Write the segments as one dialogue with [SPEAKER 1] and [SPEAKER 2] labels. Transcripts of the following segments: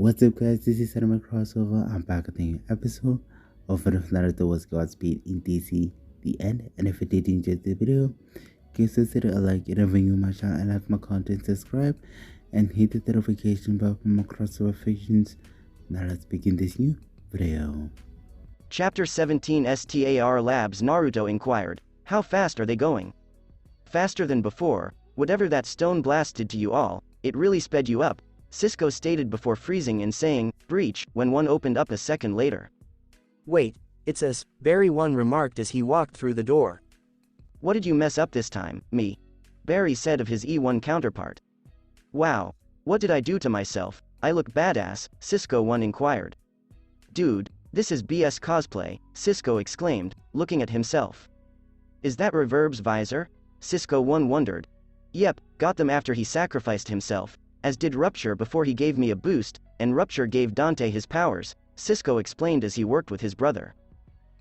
[SPEAKER 1] What's up, guys? This is Cinema Crossover. I'm back with a new episode of What If Naruto Was Godspeed in DC The End. And if you did enjoy the video, consider a like, review my channel, and like my content, subscribe, and hit the notification bell for more crossover fictions. Now let's begin this new video.
[SPEAKER 2] Chapter 17 STAR Labs. Naruto inquired, "How fast are they going?" "Faster than before. Whatever that stone blast did to you all, it really sped you up," Cisco stated before freezing and saying, "Breach," when one opened up a second later.
[SPEAKER 3] "Wait, it's as," Barry-1 remarked as he walked through the door.
[SPEAKER 2] "What did you mess up this time, me?" Barry said of his E1 counterpart. "Wow. What did I do to myself? I look badass," Cisco 1 inquired. "Dude, this is BS cosplay," Cisco exclaimed, looking at himself. "Is that Reverb's visor?" Cisco 1 wondered. "Yep, got them after he sacrificed himself, as did Rupture before he gave me a boost, and Rupture gave Dante his powers," Cisco explained as he worked with his brother.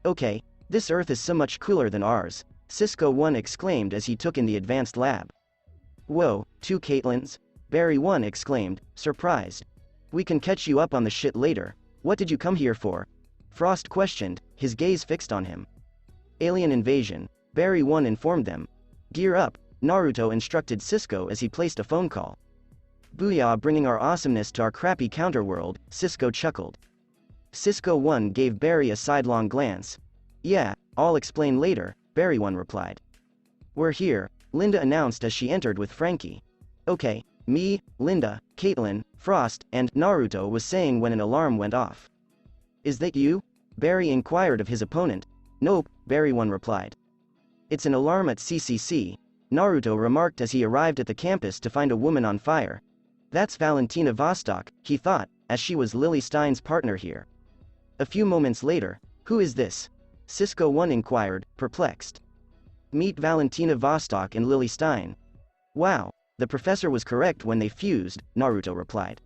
[SPEAKER 2] "Okay, this Earth is so much cooler than ours," Cisco 1 exclaimed as he took in the advanced lab. "Whoa, 2 Caitlins?" Barry 1 exclaimed, surprised. "We can catch you up on the shit later. What did you come here for?" Frost questioned, his gaze fixed on him. "Alien invasion," Barry 1 informed them. "Gear up," Naruto instructed Cisco as he placed a phone call. "Booyah, bringing our awesomeness to our crappy counterworld," Cisco chuckled. Cisco 1 gave Barry a sidelong glance. "Yeah, I'll explain later," Barry 1 replied. "We're here," Linda announced as she entered with Frankie. "Okay, me, Linda, Caitlin, Frost, and," Naruto was saying when an alarm went off. "Is that you?" Barry inquired of his opponent. "Nope," Barry 1 replied. "It's an alarm at CCC," Naruto remarked as he arrived at the campus to find a woman on fire. "That's Valentina Vostok," he thought, as she was Lily Stein's partner here. A few moments later, "Who is this?" Cisco 1 inquired, perplexed. "Meet Valentina Vostok and Lily Stein." "Wow, the professor was correct when they fused," Naruto replied.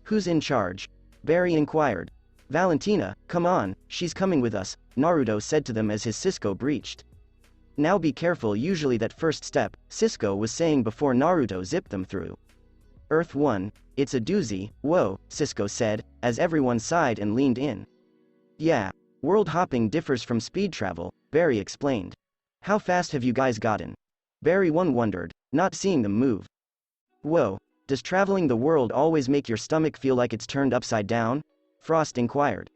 [SPEAKER 2] "Who's in charge?" Barry inquired. "Valentina, come on, she's coming with us," Naruto said to them as his Cisco breached. "Now be careful, usually that first step," Cisco was saying before Naruto zipped them through. "Earth 1, it's a doozy, whoa," Cisco said, as everyone sighed and leaned in. "Yeah, world hopping differs from speed travel," Barry explained. "How fast have you guys gotten?" Barry 1 wondered, not seeing them move. "Whoa, does traveling the world always make your stomach feel like it's turned upside down?" Frost inquired.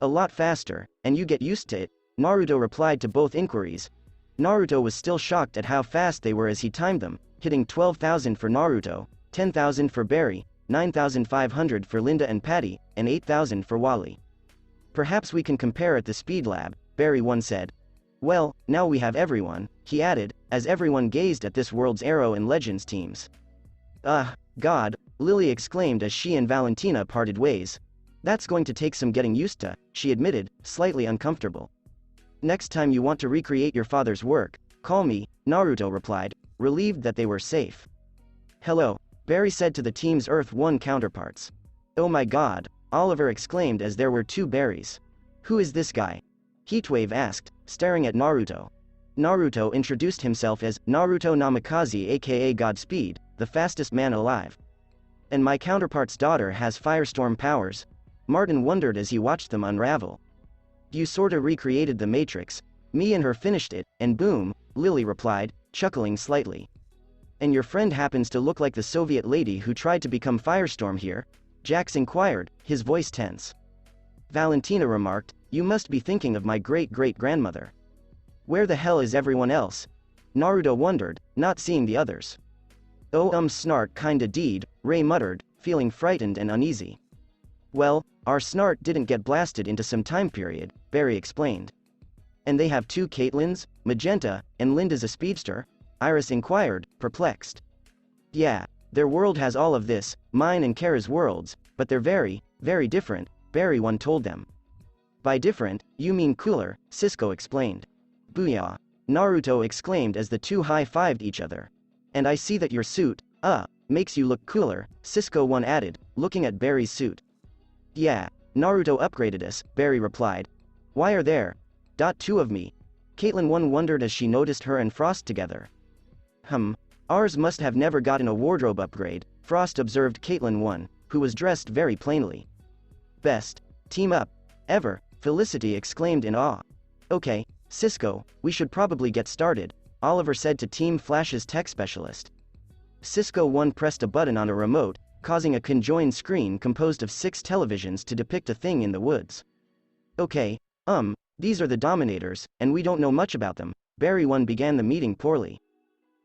[SPEAKER 2] "A lot faster, and you get used to it," Naruto replied to both inquiries. Naruto was still shocked at how fast they were as he timed them, hitting 12,000 for Naruto, 10,000 for Barry, 9,500 for Linda and Patty, and 8,000 for Wally. "Perhaps we can compare at the speed lab," Barry 1 said. "Well, now we have everyone," he added, as everyone gazed at this world's Arrow and Legends teams. God," Lily exclaimed as she and Valentina parted ways. "That's going to take some getting used to," she admitted, slightly uncomfortable. "Next time you want to recreate your father's work, call me," Naruto replied, relieved that they were safe. "Hello," Barry said to the team's Earth 1 counterparts. "Oh my god," Oliver exclaimed as there were 2 Barrys. "Who is this guy?" Heatwave asked, staring at Naruto. Naruto introduced himself as Naruto Namikaze aka Godspeed, the fastest man alive. "And my counterpart's daughter has firestorm powers," Martin wondered as he watched them unravel. "You sorta recreated the Matrix. Me and her finished it, and boom," Lily replied, chuckling slightly. "And your friend happens to look like the Soviet lady who tried to become Firestorm here?" Jax inquired, his voice tense. Valentina remarked, "You must be thinking of my great-great-grandmother." "Where the hell is everyone else?" Naruto wondered, not seeing the others. "Oh snart kinda deed," Ray muttered, feeling frightened and uneasy. "Well, our snart didn't get blasted into some time period," Barry explained. "And they have 2 Caitlins, Magenta, and Linda's a speedster?" Iris inquired, perplexed. "Yeah, their world has all of this, mine and Kara's worlds, but they're very, very different," Barry 1 told them. "By different, you mean cooler," Cisco explained. "Booyah," Naruto exclaimed as the 2 high-fived each other. "And I see that your suit, makes you look cooler," Cisco 1 added, looking at Barry's suit. "Yeah, Naruto upgraded us," Barry replied. "Why are there 2 of me?" Caitlin 1 wondered as she noticed her and Frost together. Ours must have never gotten a wardrobe upgrade," Frost observed Caitlin 1. who was dressed very plainly. Best team up ever, Felicity exclaimed in awe. Okay, Cisco, we should probably get started, Oliver said to Team Flash's tech specialist. Cisco 1 pressed a button on a remote, causing a conjoined screen composed of 6 televisions to depict a thing in the woods. Okay, these are the Dominators, and we don't know much about them, Barry-1 began the meeting poorly.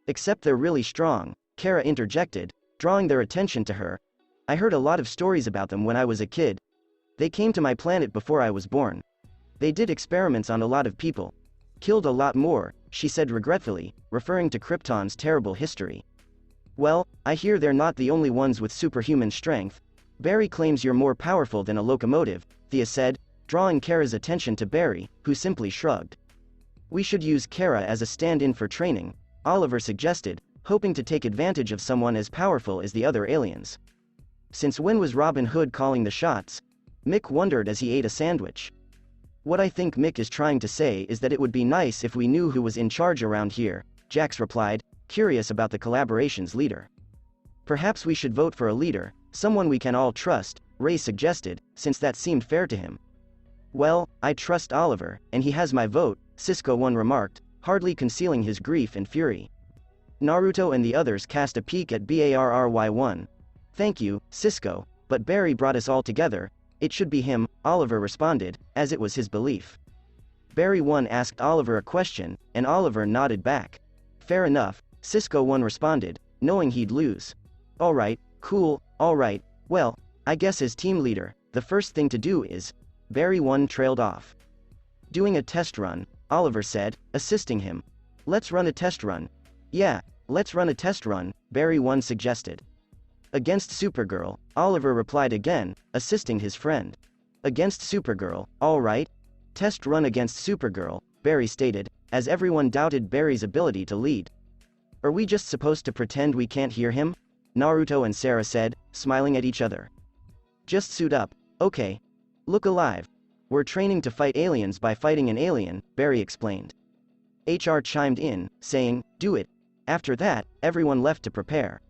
[SPEAKER 2] Except they're really strong, Kara interjected, drawing their attention to her. I heard a lot of stories about them when I was a kid. They came to my planet before I was born. They did experiments on a lot of people. Killed a lot more, she said regretfully, referring to Krypton's terrible history. Well, I hear they're not the only ones with superhuman strength. Barry claims you're more powerful than a locomotive, Thea said, drawing Kara's attention to Barry, who simply shrugged. We should use Kara as a stand-in for training, Oliver suggested, hoping to take advantage of someone as powerful as the other aliens. Since when was Robin Hood calling the shots? Mick wondered as he ate a sandwich. What I think Mick is trying to say is that it would be nice if we knew who was in charge around here, Jax replied, curious about the collaboration's leader. Perhaps we should vote for a leader, someone we can all trust, Ray suggested, since that seemed fair to him. Well, I trust Oliver, and he has my vote, Cisco 1 remarked, hardly concealing his grief and fury. Naruto and the others cast a peek at Barry-1. Thank you, Cisco, but Barry brought us all together. It should be him, Oliver responded, as it was his belief. Barry-1 asked Oliver a question, and Oliver nodded back. Fair enough, Cisco 1 responded, knowing he'd lose. Alright, cool, alright, well, I guess as team leader, the first thing to do is... Barry-1 trailed off. Doing a test run, Oliver said, assisting him. Let's run a test run. Yeah, let's run a test run, Barry-1 suggested. Against Supergirl, Oliver replied again, assisting his friend. Against Supergirl, alright. Test run against Supergirl, Barry stated, as everyone doubted Barry's ability to lead. Are we just supposed to pretend we can't hear him? Naruto and Sarah said, smiling at each other. Just suit up, okay. Look alive. We're training to fight aliens by fighting an alien, Barry explained. HR chimed in, saying, do it. After that, everyone left to prepare.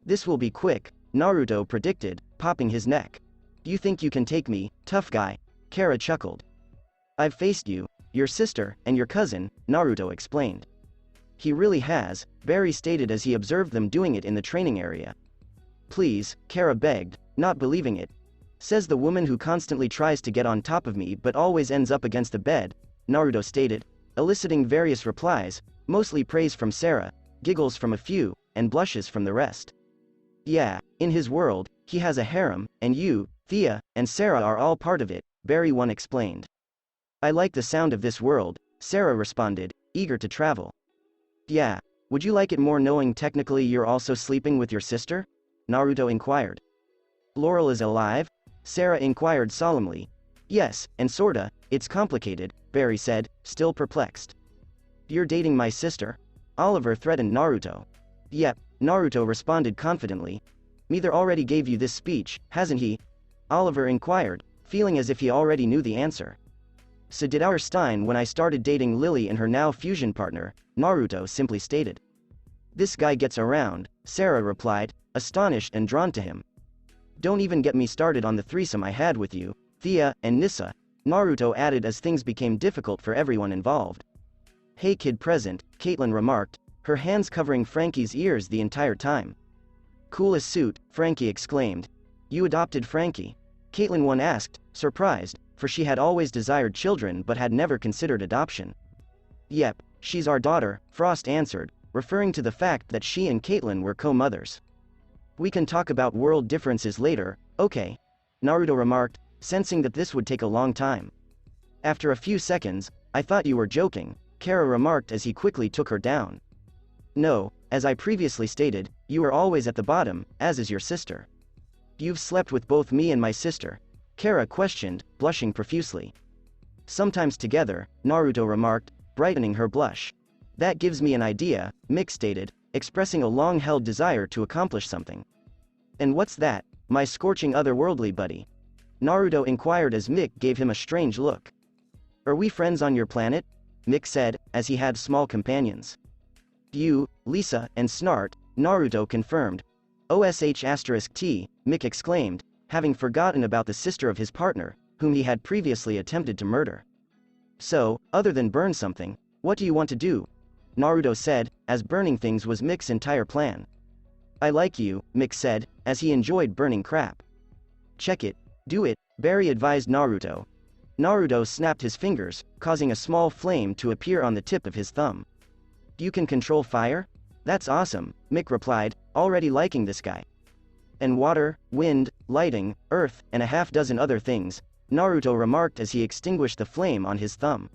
[SPEAKER 2] This will be quick, Naruto predicted, popping his neck. You think you can take me, tough guy? Kara chuckled. I've faced you, your sister, and your cousin, Naruto explained. He really has, Barry stated as he observed them doing it in the training area. Please, Kara begged, not believing it. Says the woman who constantly tries to get on top of me but always ends up against the bed, Naruto stated, eliciting various replies, mostly praise from Sarah, giggles from a few, and blushes from the rest. Yeah, in his world, he has a harem, and you, Thea, and Sarah are all part of it, Barry-1 explained. I like the sound of this world, Sarah responded, eager to travel. Yeah, would you like it more knowing technically you're also sleeping with your sister? Naruto inquired. Laurel is alive? Sarah inquired solemnly. Yes, and sorta, it's complicated, Barry said, still perplexed. You're dating my sister? Oliver threatened Naruto. Yep, Naruto responded confidently. Mither already gave you this speech, hasn't he? Oliver inquired, feeling as if he already knew the answer. So did our Stein when I started dating Lily and her now fusion partner, Naruto simply stated. This guy gets around, Sarah replied, astonished and drawn to him. Don't even get me started on the threesome I had with you, Thea and Nissa, Naruto added as things became difficult for everyone involved. Hey kid present, Caitlin remarked, her hands covering Frankie's ears the entire time. Cool as suit, Frankie exclaimed. You adopted Frankie? Caitlin 1 asked, surprised, for she had always desired children but had never considered adoption. Yep, she's our daughter, Frost answered, referring to the fact that she and Caitlin were co-mothers. We can talk about world differences later, okay? Naruto remarked, sensing that this would take a long time. After a few seconds, I thought you were joking, Kara remarked as he quickly took her down. No, as I previously stated, you are always at the bottom, as is your sister. You've slept with both me and my sister, Kara questioned, blushing profusely. Sometimes together, Naruto remarked, brightening her blush. That gives me an idea, Mick stated, expressing a long-held desire to accomplish something. And what's that, my scorching otherworldly buddy? Naruto inquired as Mick gave him a strange look. Are we friends on your planet? Mick said, as he had small companions. You, Lisa, and Snart, Naruto confirmed. OSH*T, Mick exclaimed, having forgotten about the sister of his partner, whom he had previously attempted to murder. So, other than burn something, what do you want to do? Naruto said, as burning things was Mick's entire plan. I like you, Mick said, as he enjoyed burning crap. Check it, do it, Barry advised Naruto. Naruto snapped his fingers, causing a small flame to appear on the tip of his thumb. You can control fire? That's awesome, Mick replied, already liking this guy. And water, wind, lighting, earth, and a half-dozen other things, Naruto remarked as he extinguished the flame on his thumb.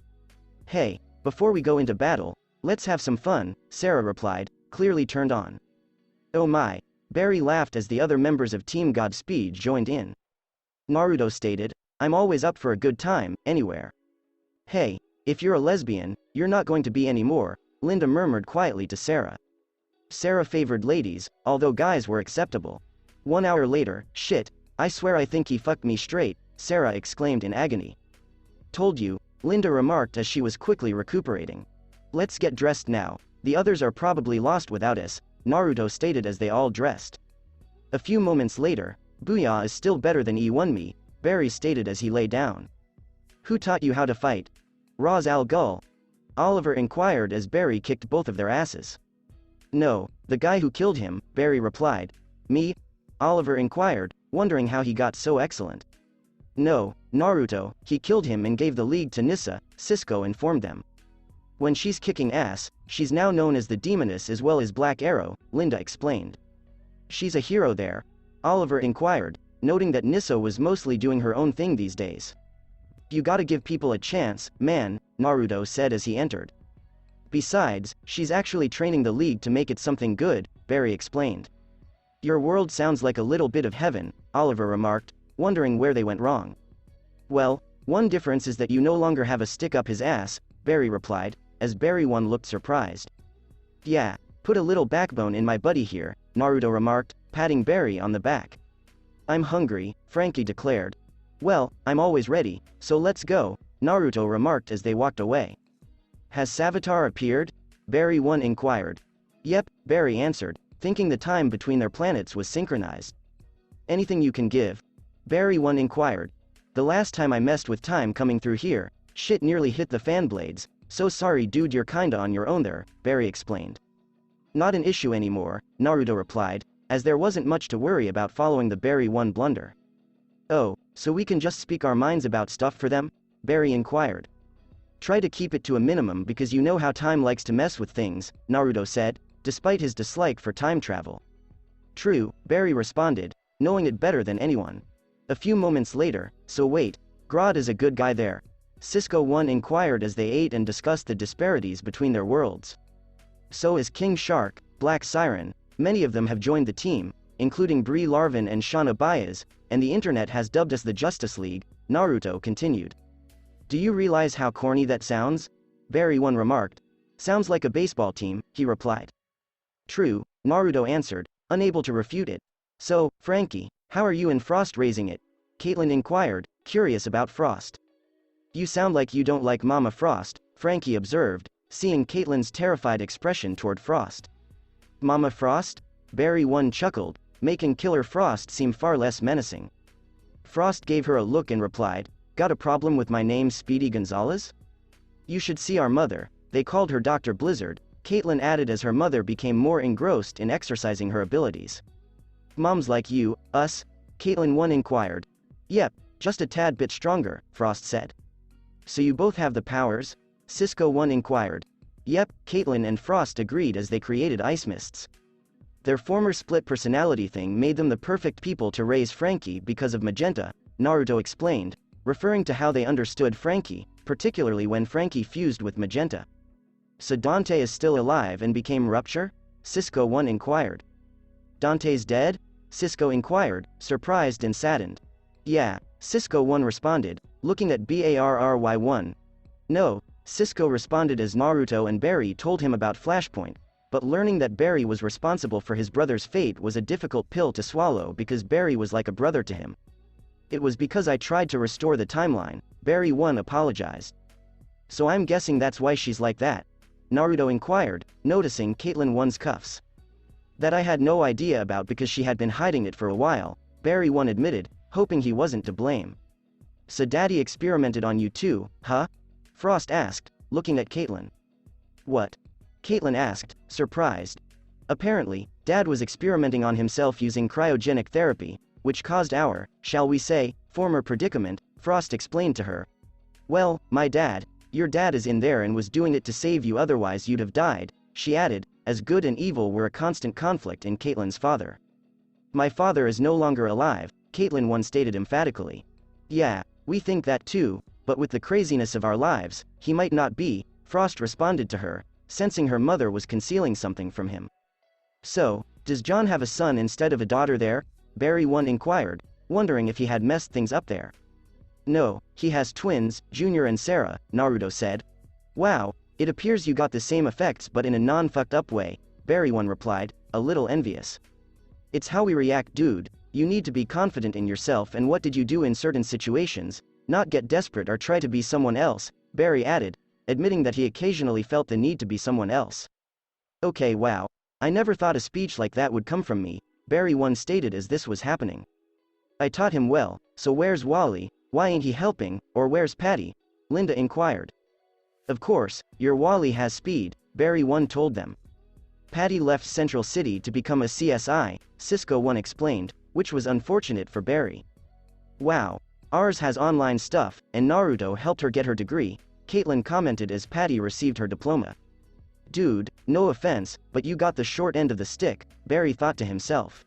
[SPEAKER 2] Hey, before we go into battle, let's have some fun, Sarah replied, clearly turned on. Oh my, Barry laughed as the other members of Team Godspeed joined in. Naruto stated, I'm always up for a good time, anywhere. Hey, if you're a lesbian, you're not going to be anymore, Linda murmured quietly to Sarah. Sarah favored ladies, although guys were acceptable. 1 hour later, shit, I swear I think he fucked me straight, Sarah exclaimed in agony. Told you, Linda remarked as she was quickly recuperating. Let's get dressed now, the others are probably lost without us, Naruto stated as they all dressed. A few moments later, Booyah is still better than E1 me, Barry stated as he lay down. Who taught you how to fight? Ra's al Ghul? Oliver inquired as Barry kicked both of their asses. No, the guy who killed him, Barry replied. Me? Oliver inquired, wondering how he got so excellent. No, Naruto, he killed him and gave the league to Nissa, Cisco informed them. When she's kicking ass, she's now known as the Demoness as well as Black Arrow, Linda explained. She's a hero there? Oliver inquired, noting that Nissa was mostly doing her own thing these days. You gotta give people a chance, man, Naruto said as he entered. Besides, she's actually training the league to make it something good, Barry explained. Your world sounds like a little bit of heaven, Oliver remarked, wondering where they went wrong. Well, one difference is that you no longer have a stick up his ass, Barry replied, as Barry-1 looked surprised. Yeah, put a little backbone in my buddy here, Naruto remarked, patting Barry on the back. I'm hungry, Frankie declared. Well, I'm always ready, so let's go, Naruto remarked as they walked away. Has Savitar appeared? Barry-1 inquired. Yep, Barry answered, thinking the time between their planets was synchronized. Anything you can give? Barry-1 inquired. The last time I messed with time coming through here, shit nearly hit the fan blades, so sorry dude, you're kinda on your own there, Barry explained. Not an issue anymore, Naruto replied, as there wasn't much to worry about following the Barry-1 blunder. Oh, so we can just speak our minds about stuff for them? Barry inquired. Try to keep it to a minimum because you know how time likes to mess with things, Naruto said, despite his dislike for time travel. True, Barry responded, knowing it better than anyone. A few moments later, so wait, Grodd is a good guy there? Cisco 1 inquired as they ate and discussed the disparities between their worlds. So is King Shark, Black Siren, many of them have joined the team, including Brie Larvin and Shauna Baez, and the internet has dubbed us the Justice League, Naruto continued. Do you realize how corny that sounds? Barry-1 remarked. Sounds like a baseball team, he replied. True, Naruto answered, unable to refute it. So, Frankie, how are you and Frost raising it? Caitlin inquired, curious about Frost. You sound like you don't like Mama Frost, Frankie observed, seeing Caitlin's terrified expression toward Frost. Mama Frost? Barry-1 chuckled, making Killer Frost seem far less menacing. Frost gave her a look and replied, got a problem with my name Speedy Gonzalez? You should see our mother, they called her Dr. Blizzard, Caitlin added as her mother became more engrossed in exercising her abilities. Moms like you, us? Caitlin 1 inquired. Yep, just a tad bit stronger, Frost said. So you both have the powers? Cisco 1 inquired. Yep, Caitlin and Frost agreed as they created ice mists. Their former split personality thing made them the perfect people to raise Frankie because of Magenta, Naruto explained, referring to how they understood Frankie, particularly when Frankie fused with Magenta. So Dante is still alive and became Rupture? Cisco 1 inquired. Dante's dead? Cisco inquired, surprised and saddened. Yeah, Cisco 1 responded, looking at Barry-1. No, Cisco responded as Naruto and Barry told him about Flashpoint, but learning that Barry was responsible for his brother's fate was a difficult pill to swallow because Barry was like a brother to him. It was because I tried to restore the timeline, Barry-1 apologized. So I'm guessing that's why she's like that? Naruto inquired, noticing Caitlin 1's cuffs. That I had no idea about because she had been hiding it for a while, Barry-1 admitted, hoping he wasn't to blame. So Daddy experimented on you too, huh? Frost asked, looking at Caitlin. What? Caitlin asked, surprised. Apparently, Dad was experimenting on himself using cryogenic therapy, which caused our, shall we say, former predicament, Frost explained to her. Well, your dad is in there and was doing it to save you, otherwise you'd have died, she added, as good and evil were a constant conflict in Caitlin's father. My father is no longer alive, Caitlin once stated emphatically. Yeah, we think that too, but with the craziness of our lives, he might not be, Frost responded to her, sensing her mother was concealing something from him. So, does John have a son instead of a daughter there? Barry-1 inquired, wondering if he had messed things up there. No, he has twins, Junior and Sarah, Naruto said. Wow, it appears you got the same effects but in a non-fucked up way, Barry-1 replied, a little envious. It's how we react, dude. You need to be confident in yourself and what did you do in certain situations, not get desperate or try to be someone else, Barry added, admitting that he occasionally felt the need to be someone else. Okay, wow. I never thought a speech like that would come from me, Barry-1 stated as this was happening. I taught him well, so where's Wally, why ain't he helping, or where's Patty? Linda inquired. Of course, your Wally has speed, Barry-1 told them. Patty left Central City to become a CSI, Cisco-1 explained, which was unfortunate for Barry. Wow. Ours has online stuff, and Naruto helped her get her degree, Caitlin commented as Patty received her diploma. Dude, no offense, but you got the short end of the stick, Barry thought to himself.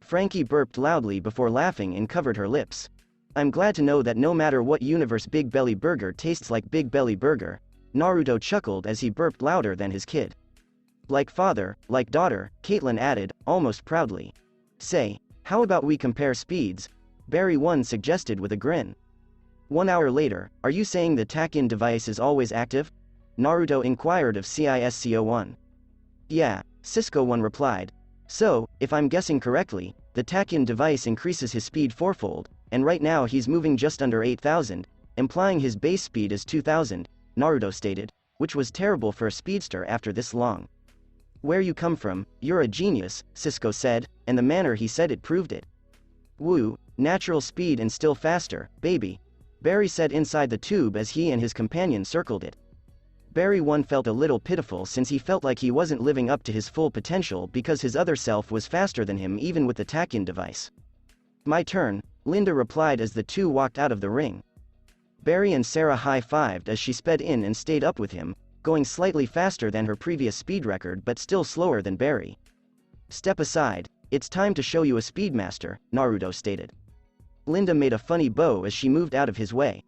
[SPEAKER 2] Frankie burped loudly before laughing and covered her lips. I'm glad to know that no matter what universe Big Belly Burger tastes like Big Belly Burger, Naruto chuckled as he burped louder than his kid. Like father, like daughter, Caitlin added, almost proudly. Say, how about we compare speeds? Barry-1 suggested with a grin. 1 hour later, are you saying the tack-in device is always active? Naruto inquired of Cisco-1. Yeah, Cisco-1 replied. So, if I'm guessing correctly, the tack-in device increases his speed fourfold, and right now he's moving just under 8,000, implying his base speed is 2,000, Naruto stated, which was terrible for a speedster after this long. Where you come from, you're a genius, Cisco said, and the manner he said it proved it. Woo, natural speed and still faster, baby. Barry said inside the tube as he and his companion circled it. Barry-1 felt a little pitiful since he felt like he wasn't living up to his full potential because his other self was faster than him even with the tack-in device. My turn, Linda replied as the two walked out of the ring. Barry and Sarah high-fived as she sped in and stayed up with him, going slightly faster than her previous speed record but still slower than Barry. Step aside, it's time to show you a speedmaster, Naruto stated. Linda made a funny bow as she moved out of his way.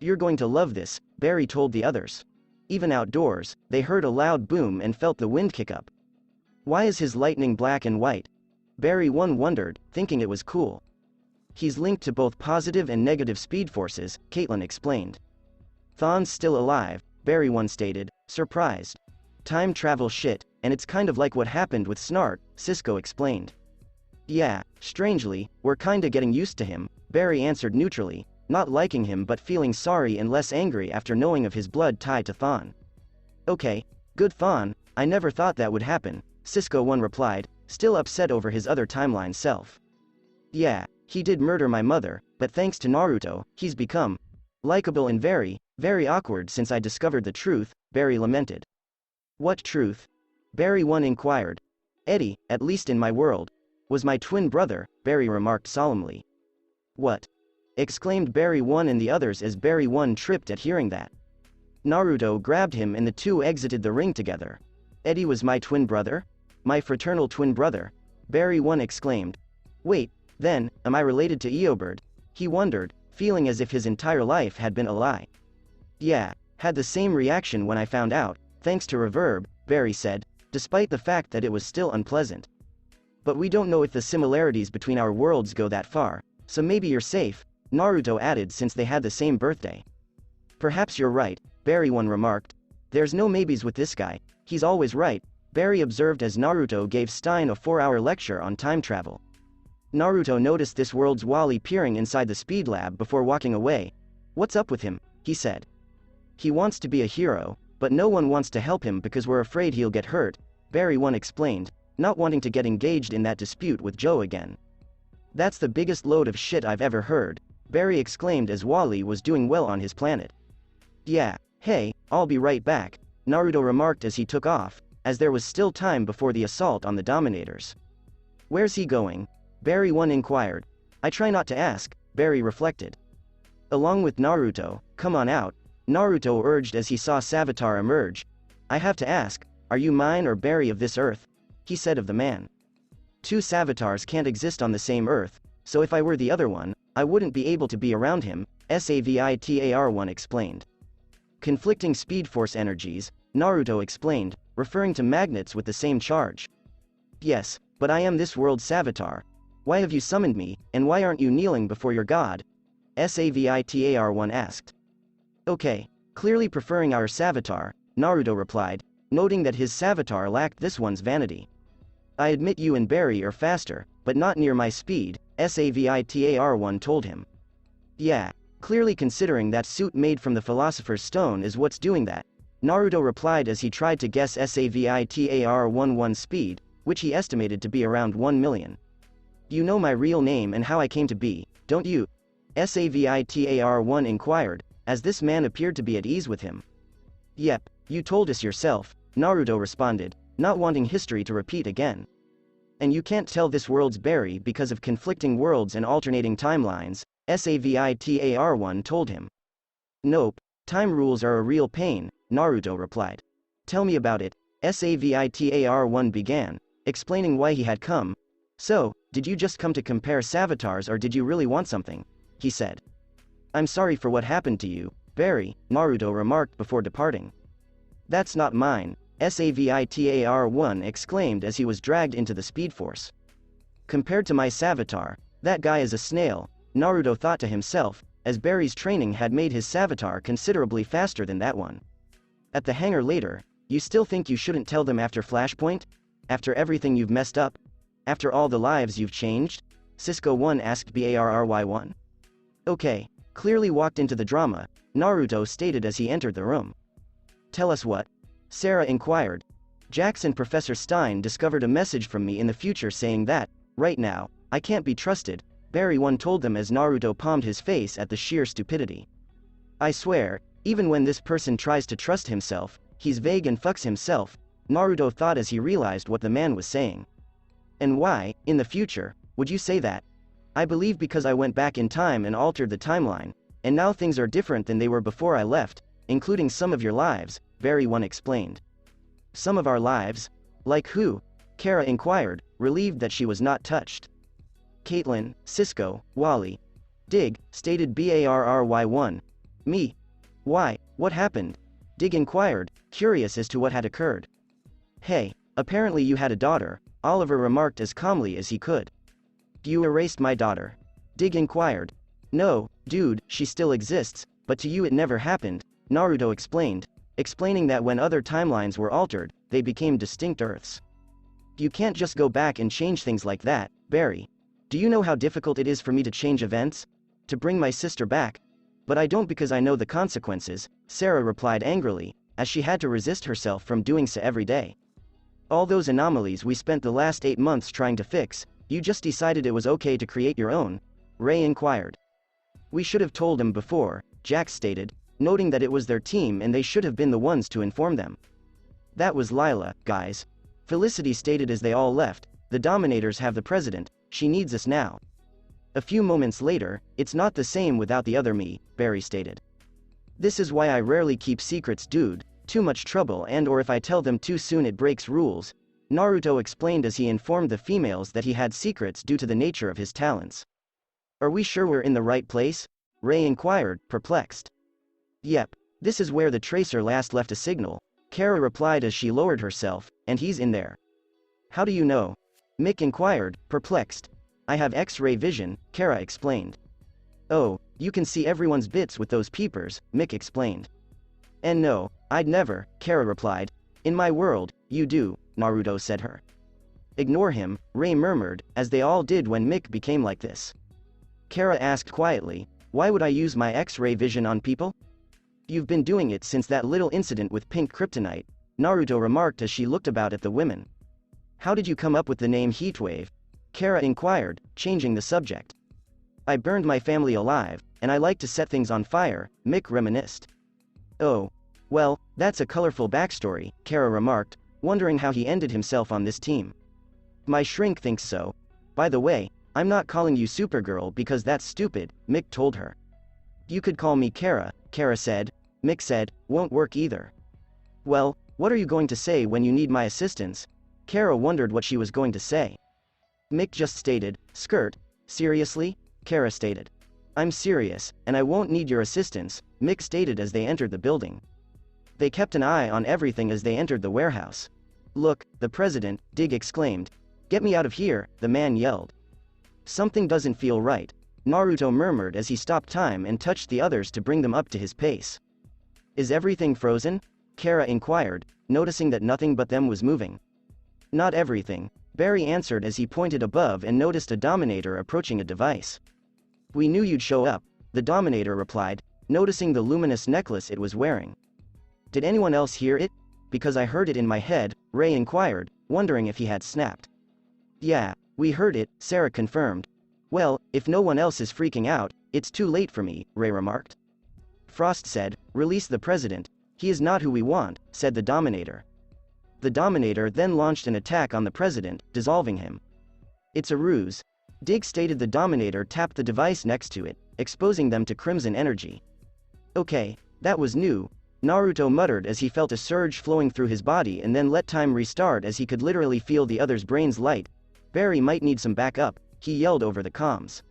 [SPEAKER 2] You're going to love this, Barry told the others. Even outdoors, they heard a loud boom and felt the wind kick up. Why is his lightning black and white? Barry-1 wondered, thinking it was cool. He's linked to both positive and negative speed forces, Caitlin explained. Thon's still alive, Barry-1 stated, surprised. Time travel shit, and it's kind of like what happened with Snart, Cisco explained. Yeah, strangely, we're kinda getting used to him, Barry answered neutrally, not liking him but feeling sorry and less angry after knowing of his blood tie to Thon. Okay, good Thon, I never thought that would happen, Cisco-1 replied, still upset over his other timeline self. Yeah, he did murder my mother, but thanks to Naruto, he's become likable and very, very awkward since I discovered the truth, Barry lamented. What truth? Barry-1 inquired. Eddie, at least in my world, was my twin brother, Barry remarked solemnly. What? Exclaimed Barry-1 and the others as Barry-1 tripped at hearing that. Naruto grabbed him and the two exited the ring together. Eddie was my twin brother? My fraternal twin brother? Barry-1 exclaimed. Wait, then, am I related to Eobird? He wondered, feeling as if his entire life had been a lie. Yeah, had the same reaction when I found out, thanks to Reverb, Barry said, despite the fact that it was still unpleasant. But we don't know if the similarities between our worlds go that far, so maybe you're safe, Naruto added since they had the same birthday. Perhaps you're right, Barry-1 remarked. There's no maybes with this guy, he's always right, Barry observed as Naruto gave Stein a 4-hour lecture on time travel. Naruto noticed this world's Wally peering inside the speed lab before walking away. What's up with him? He said. He wants to be a hero, but no one wants to help him because we're afraid he'll get hurt, Barry-1 explained, not wanting to get engaged in that dispute with Joe again. That's the biggest load of shit I've ever heard, Barry exclaimed as Wally was doing well on his planet. Yeah, hey, I'll be right back, Naruto remarked as he took off, as there was still time before the assault on the Dominators. Where's he going? Barry-1 inquired. I try not to ask, Barry reflected. Along with Naruto, come on out, Naruto urged as he saw Savitar emerge. I have to ask, are you mine or Barry of this earth? He said of the man. Two Savitars can't exist on the same earth, so if I were the other one, I wouldn't be able to be around him, Savitar-1 explained. Conflicting speed force energies, Naruto explained, referring to magnets with the same charge. Yes, but I am this world's Savitar. Why have you summoned me, and why aren't you kneeling before your god? Savitar-1 asked. Okay, clearly preferring our Savitar, Naruto replied, noting that his Savitar lacked this one's vanity. I admit you and Barry are faster, but not near my speed, Savitar-1 told him. Yeah, clearly considering that suit made from the Philosopher's Stone is what's doing that, Naruto replied as he tried to guess Savitar-1's speed, which he estimated to be around 1 million. You know my real name and how I came to be, don't you? Savitar-1 inquired, as this man appeared to be at ease with him. Yep, you told us yourself, Naruto responded, not wanting history to repeat again. And you can't tell this world's Barry because of conflicting worlds and alternating timelines, Savitar-1 told him. Nope, time rules are a real pain, Naruto replied. Tell me about it, Savitar-1 began, explaining why he had come. So, did you just come to compare Savitars or did you really want something? He said. I'm sorry for what happened to you, Barry, Naruto remarked before departing. That's not mine, Savitar-1 exclaimed as he was dragged into the Speed Force. Compared to my Savitar, that guy is a snail, Naruto thought to himself, as Barry's training had made his Savitar considerably faster than that one. At the hangar later, you still think you shouldn't tell them after Flashpoint? After everything you've messed up? After all the lives you've changed? Cisco 1 asked Barry-1. Okay, clearly walked into the drama, Naruto stated as he entered the room. Tell us what? Sarah inquired. Jax and Professor Stein discovered a message from me in the future saying that, right now, I can't be trusted, Barry-1 told them as Naruto palmed his face at the sheer stupidity. I swear, even when this person tries to trust himself, he's vague and fucks himself, Naruto thought as he realized what the man was saying. And why, in the future, would you say that? I believe because I went back in time and altered the timeline, and now things are different than they were before I left, including some of your lives, Barry-1 explained. Some of our lives? Like who? Kara inquired, relieved that she was not touched. Caitlin, Cisco, Wally. Dig, stated Barry-1. Me. Why, what happened? Dig inquired, curious as to what had occurred. Hey, apparently you had a daughter, Oliver remarked as calmly as he could. You erased my daughter. Dig inquired. No, dude, she still exists, but to you it never happened, Naruto explained, explaining that when other timelines were altered, they became distinct Earths. You can't just go back and change things like that, Barry. Do you know how difficult it is for me to change events? To bring my sister back? But I don't because I know the consequences, Sarah replied angrily, as she had to resist herself from doing so every day. All those anomalies we spent the last 8 months trying to fix, you just decided it was okay to create your own? Ray inquired. We should have told them before, Jax stated, noting that it was their team and they should have been the ones to inform them. That was Lila, guys. Felicity stated as they all left, the Dominators have the president, she needs us now. A few moments later, it's not the same without the other me, Barry stated. This is why I rarely keep secrets, dude, too much trouble and or if I tell them too soon it breaks rules, Naruto explained as he informed the females that he had secrets due to the nature of his talents. Are we sure we're in the right place? Ray inquired, perplexed. Yep, this is where the tracer last left a signal, Kara replied as she lowered herself, and he's in there. How do you know? Mick inquired, perplexed. I have X-ray vision, Kara explained. Oh, you can see everyone's bits with those peepers, Mick explained. And no, I'd never, Kara replied. In my world, you do, Naruto said her. Ignore him, Ray murmured, as they all did when Mick became like this. Kara asked quietly, why would I use my X-ray vision on people? You've been doing it since that little incident with pink kryptonite, Naruto remarked as she looked about at the women. How did you come up with the name Heatwave? Kara inquired, changing the subject. I burned my family alive, and I like to set things on fire, Mick reminisced. Oh. Well, that's a colorful backstory, Kara remarked, wondering how he ended himself on this team. My shrink thinks so. By the way, I'm not calling you Supergirl because that's stupid, Mick told her. You could call me Kara, Kara said. Mick said, won't work either. Well, what are you going to say when you need my assistance? Kara wondered what she was going to say. Mick just stated, skirt. Seriously? Kara stated. I'm serious, and I won't need your assistance, Mick stated as they entered the building. They kept an eye on everything as they entered the warehouse. Look, the president, Dig exclaimed. Get me out of here, the man yelled. Something doesn't feel right, Naruto murmured as he stopped time and touched the others to bring them up to his pace. Is everything frozen? Kara inquired, noticing that nothing but them was moving. Not everything, Barry answered as he pointed above and noticed a Dominator approaching a device. We knew you'd show up, the Dominator replied, noticing the luminous necklace it was wearing. Did anyone else hear it? Because I heard it in my head, Ray inquired, wondering if he had snapped. Yeah, we heard it, Sarah confirmed. Well, if no one else is freaking out, it's too late for me, Ray remarked. Frost said, release the president. He is not who we want, said the Dominator. The Dominator then launched an attack on the president, dissolving him. It's a ruse. Dig stated. The Dominator tapped the device next to it, exposing them to crimson energy. Okay, that was new, Naruto muttered as he felt a surge flowing through his body and then let time restart as he could literally feel the other's brains light. Barry might need some backup, he yelled over the comms.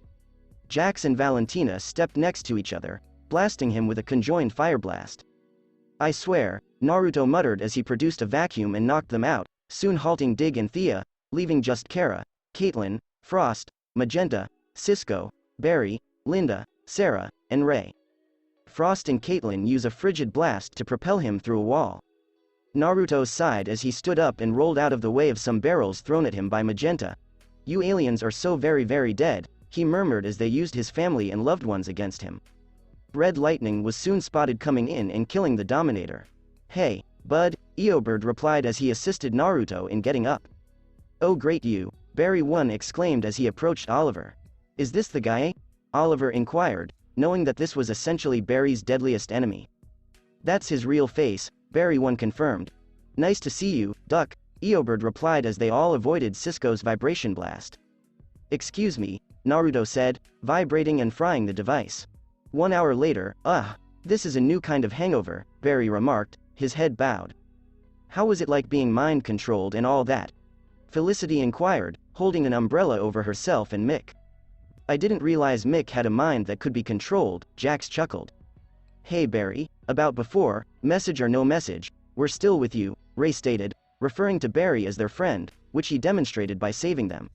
[SPEAKER 2] Jax and Valentina stepped next to each other, blasting him with a conjoined fire blast. I swear, Naruto muttered as he produced a vacuum and knocked them out, soon halting Dig and Thea, leaving just Kara, Caitlin, Frost, Magenta, Cisco, Barry, Linda, Sarah, and Ray. Frost and Caitlin use a frigid blast to propel him through a wall. Naruto sighed as he stood up and rolled out of the way of some barrels thrown at him by Magenta. You aliens are so very dead, he murmured as they used his family and loved ones against him. Red lightning was soon spotted coming in and killing the Dominator. Hey, bud, Eobird replied as he assisted Naruto in getting up. Oh great you, Barry-1 exclaimed as he approached Oliver. Is this the guy? Oliver inquired, knowing that this was essentially Barry's deadliest enemy. That's his real face, Barry-1 confirmed. Nice to see you, Duck, Eobird replied as they all avoided Cisco's vibration blast. Excuse me, Naruto said, vibrating and frying the device. 1 hour later, this is a new kind of hangover, Barry remarked, his head bowed. How was it like being mind-controlled and all that? Felicity inquired, holding an umbrella over herself and Mick. I didn't realize Mick had a mind that could be controlled, Jax chuckled. Hey Barry, about before, message or no message, we're still with you, Ray stated, referring to Barry as their friend, which he demonstrated by saving them.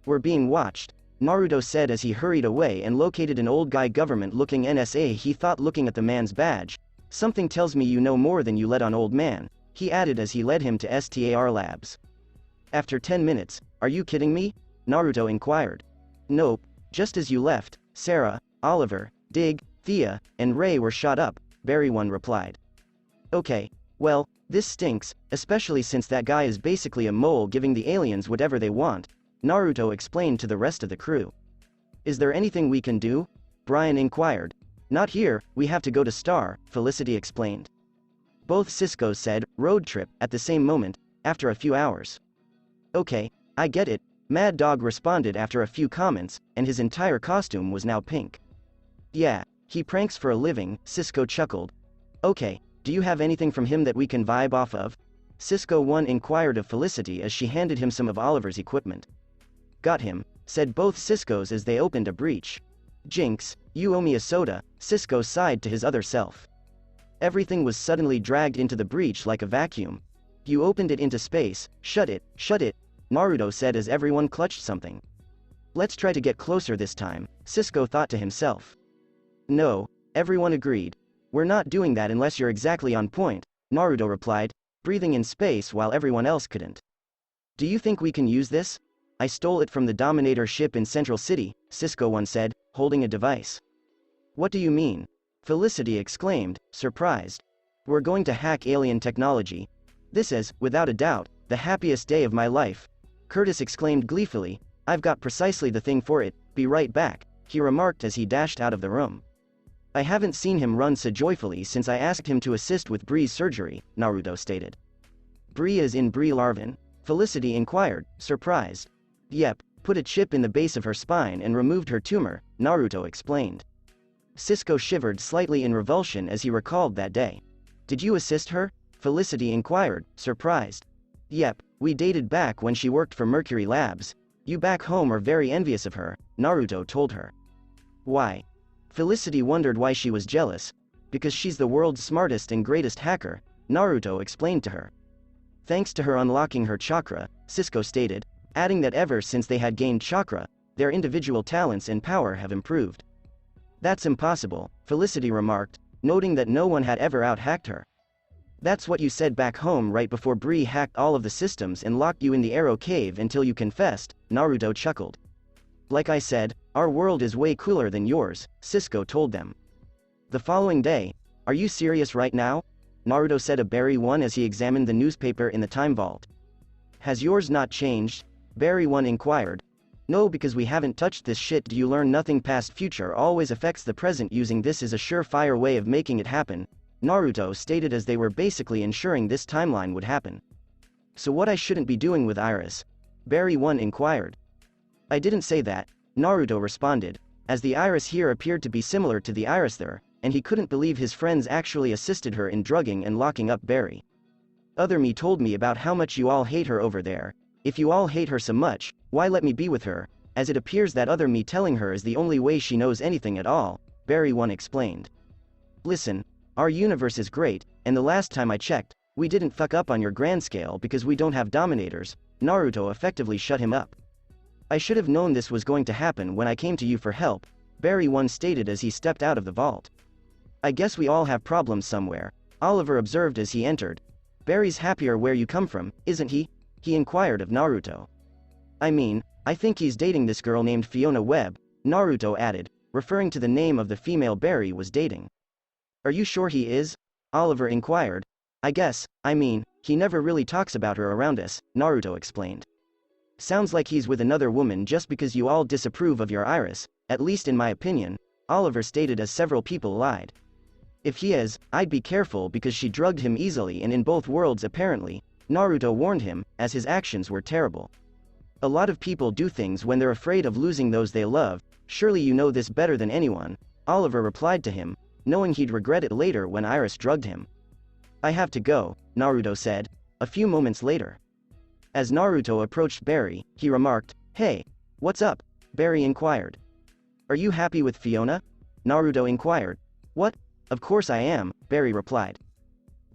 [SPEAKER 2] We're being watched, Naruto said as he hurried away and located an old guy government-looking NSA. He thought, looking at the man's badge. Something tells me you know more than you let on, old man, he added as he led him to STAR labs. After 10 minutes, are you kidding me? Naruto inquired. Nope, just as you left, Sarah, Oliver, Dig, Thea, and Ray were shot up, Barry-1 replied. Okay, well, this stinks, especially since that guy is basically a mole giving the aliens whatever they want, Naruto explained to the rest of the crew. Is there anything we can do? Brian inquired. Not here, we have to go to Star, Felicity explained. Both Ciscos said, road trip, at the same moment, after a few hours. Okay, I get it, Mad Dog responded after a few comments, and his entire costume was now pink. Yeah, he pranks for a living, Cisco chuckled. Okay, do you have anything from him that we can vibe off of? Cisco-1 inquired of Felicity as she handed him some of Oliver's equipment. Got him, said both Ciscos as they opened a breach. Jinx, you owe me a soda, Cisco sighed to his other self. Everything was suddenly dragged into the breach like a vacuum. You opened it into space, shut it, Naruto said as everyone clutched something. Let's try to get closer this time, Cisco thought to himself. No, everyone agreed. We're not doing that unless you're exactly on point, Naruto replied, breathing in space while everyone else couldn't. Do you think we can use this? I stole it from the Dominator ship in Central City, Cisco-1 said, holding a device. What do you mean? Felicity exclaimed, surprised. We're going to hack alien technology. This is, without a doubt, the happiest day of my life. Curtis exclaimed gleefully. I've got precisely the thing for it, be right back, he remarked as he dashed out of the room. I haven't seen him run so joyfully since I asked him to assist with Bree's surgery, Naruto stated. Bree is in Brie Larvin? Felicity inquired, surprised. Yep, put a chip in the base of her spine and removed her tumor, Naruto explained. Cisco shivered slightly in revulsion as he recalled that day. Did you assist her? Felicity inquired, surprised. Yep, we dated back when she worked for Mercury Labs. You back home are very envious of her, Naruto told her. Why? Felicity wondered why she was jealous. Because she's the world's smartest and greatest hacker, Naruto explained to her. Thanks to her unlocking her chakra, Cisco stated, adding that ever since they had gained chakra, their individual talents and power have improved. That's impossible, Felicity remarked, noting that no one had ever out-hacked her. That's what you said back home right before Bree hacked all of the systems and locked you in the Arrow Cave until you confessed, Naruto chuckled. Like I said, our world is way cooler than yours, Cisco told them. The following day, are you serious right now? Naruto said of Barry-1 as he examined the newspaper in the time vault. Has yours not changed? Barry-1 inquired. No, because we haven't touched this shit. Do you learn nothing past future always affects the present? Using this is a surefire way of making it happen, Naruto stated as they were basically ensuring this timeline would happen. So what I shouldn't be doing with Iris? Barry-1 inquired. I didn't say that, Naruto responded, as the Iris here appeared to be similar to the Iris there, and he couldn't believe his friends actually assisted her in drugging and locking up Barry. Other me told me about how much you all hate her over there. If you all hate her so much, why let me be with her, as it appears that other me telling her is the only way she knows anything at all, Barry-1 explained. Listen, our universe is great, and the last time I checked, we didn't fuck up on your grand scale because we don't have dominators, Naruto effectively shut him up. I should have known this was going to happen when I came to you for help, Barry-1 stated as he stepped out of the vault. I guess we all have problems somewhere, Oliver observed as he entered. Barry's happier where you come from, isn't he? He inquired of Naruto. I mean, I think he's dating this girl named Fiona Webb, Naruto added, referring to the name of the female Barry was dating. Are you sure he is? Oliver inquired. I mean, he never really talks about her around us, Naruto explained. Sounds like he's with another woman just because you all disapprove of your Iris, at least in my opinion, Oliver stated as several people lied. If he is, I'd be careful because she drugged him easily and in both worlds apparently, Naruto warned him, as his actions were terrible. A lot of people do things when they're afraid of losing those they love, surely you know this better than anyone, Oliver replied to him, knowing he'd regret it later when Iris drugged him. I have to go, Naruto said, a few moments later. As Naruto approached Barry, he remarked, Hey, what's up? Barry inquired. Are you happy with Fiona? Naruto inquired. What? Of course I am, Barry replied.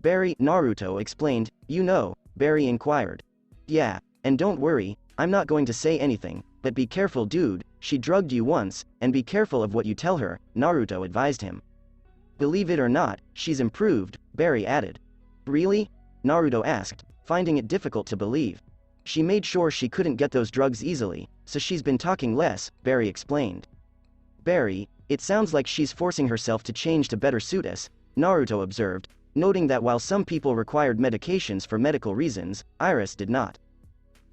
[SPEAKER 2] Barry, Naruto explained, you know, Barry inquired. Yeah, and don't worry, I'm not going to say anything, but be careful dude, she drugged you once, and be careful of what you tell her, Naruto advised him. Believe it or not, she's improved, Barry added. Really? Naruto asked, finding it difficult to believe. She made sure she couldn't get those drugs easily, so she's been talking less, Barry explained. Barry, it sounds like she's forcing herself to change to better suit us, Naruto observed, noting that while some people required medications for medical reasons, Iris did not.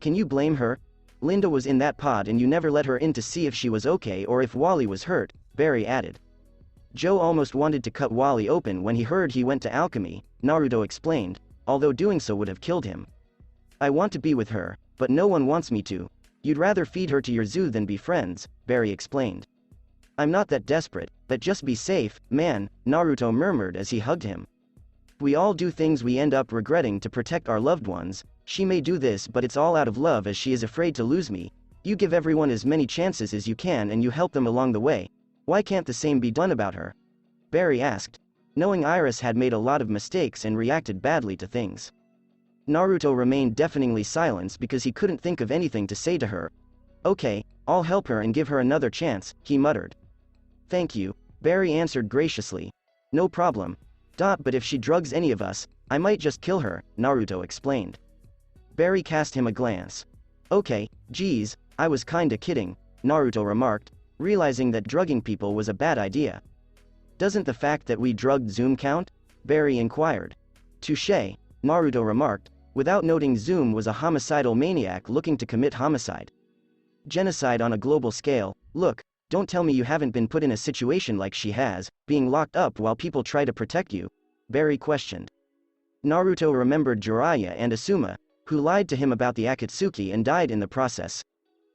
[SPEAKER 2] Can you blame her? Linda was in that pod and you never let her in to see if she was okay or if Wally was hurt, Barry added. Joe almost wanted to cut Wally open when he heard he went to alchemy, Naruto explained, although doing so would have killed him. I want to be with her, but no one wants me to. You'd rather feed her to your zoo than be friends, Barry explained. I'm not that desperate, but just be safe, man, Naruto murmured as he hugged him. We all do things we end up regretting to protect our loved ones. She may do this but it's all out of love as she is afraid to lose me. You give everyone as many chances as you can and you help them along the way. Why can't the same be done about her? Barry asked, knowing Iris had made a lot of mistakes and reacted badly to things. Naruto remained deafeningly silent because he couldn't think of anything to say to her. Okay, I'll help her and give her another chance, he muttered. Thank you, Barry answered graciously. No problem. But if she drugs any of us, I might just kill her, Naruto explained. Barry cast him a glance. Okay, geez, I was kinda kidding, Naruto remarked, realizing that drugging people was a bad idea. Doesn't the fact that we drugged Zoom count? Barry inquired. Touché, Naruto remarked, without noting Zoom was a homicidal maniac looking to commit homicide. Genocide on a global scale. Look, don't tell me you haven't been put in a situation like she has, being locked up while people try to protect you, Barry questioned. Naruto remembered Jiraiya and Asuma, who lied to him about the Akatsuki and died in the process.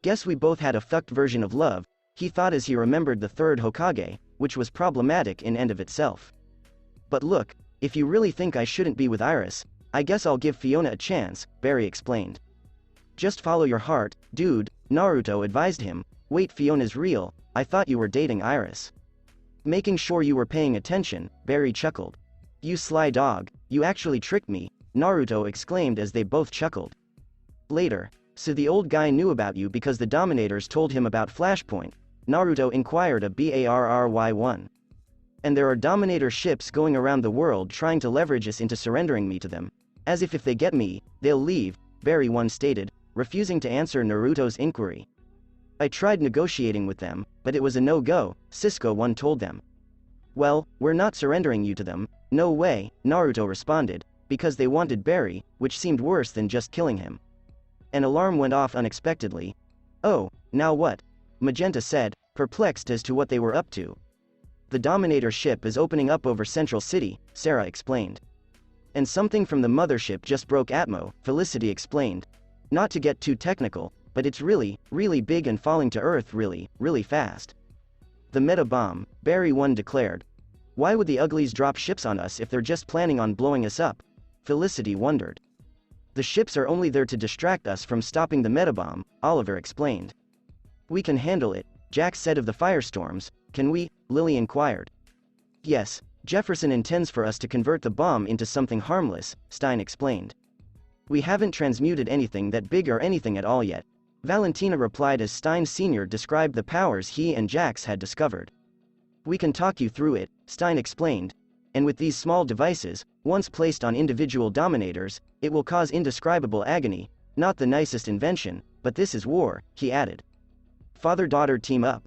[SPEAKER 2] Guess we both had a fucked version of love, he thought as he remembered the third Hokage, which was problematic in and of itself. But look, if you really think I shouldn't be with Iris, I guess I'll give Fiona a chance, Barry explained. Just follow your heart, dude, Naruto advised him. Wait, Fiona's real, I thought you were dating Iris. Making sure you were paying attention, Barry chuckled. You sly dog, you actually tricked me, Naruto exclaimed as they both chuckled. Later, so the old guy knew about you because the Dominators told him about Flashpoint, Naruto inquired of Barry-1. And there are Dominator ships going around the world trying to leverage us into surrendering me to them. As if they get me, they'll leave, Barry-1 stated, refusing to answer Naruto's inquiry. I tried negotiating with them, but it was a no-go, Cisco-1 told them. Well, we're not surrendering you to them, no way, Naruto responded, because they wanted Barry, which seemed worse than just killing him. An alarm went off unexpectedly. Oh, now what? Magenta said, perplexed as to what they were up to. The Dominator ship is opening up over Central City, Sarah explained. And something from the mothership just broke Atmo, Felicity explained. Not to get too technical, but it's really, really big and falling to Earth really, really fast. The meta bomb, Barry-1 declared. Why would the uglies drop ships on us if they're just planning on blowing us up? Felicity wondered. The ships are only there to distract us from stopping the metabomb, Oliver explained. We can handle it, Jack said of the firestorms, can we? Lily inquired. Yes, Jefferson intends for us to convert the bomb into something harmless, Stein explained. We haven't transmuted anything that big or anything at all yet, Valentina replied as Stein Sr. described the powers he and Jax had discovered. We can talk you through it, Stein explained, and with these small devices, once placed on individual dominators, it will cause indescribable agony, not the nicest invention, but this is war, he added. Father-daughter team up.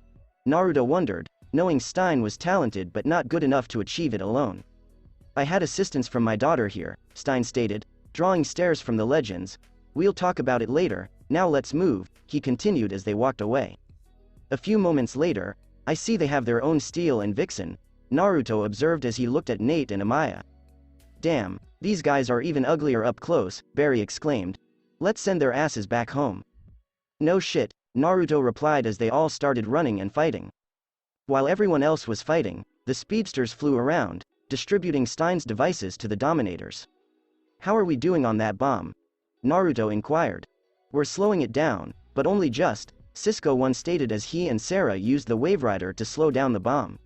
[SPEAKER 2] Naruto wondered, knowing Stein was talented but not good enough to achieve it alone. I had assistance from my daughter here, Stein stated, drawing stares from the legends. We'll talk about it later, now let's move, he continued as they walked away. A few moments later, I see they have their own Steel and Vixen, Naruto observed as he looked at Nate and Amaya. Damn, these guys are even uglier up close, Barry exclaimed. Let's send their asses back home. No shit, Naruto replied as they all started running and fighting. While everyone else was fighting, the speedsters flew around, distributing Stein's devices to the Dominators. How are we doing on that bomb? Naruto inquired. We're slowing it down, but only just, Cisco-1 stated as he and Sarah used the Wave Rider to slow down the bomb.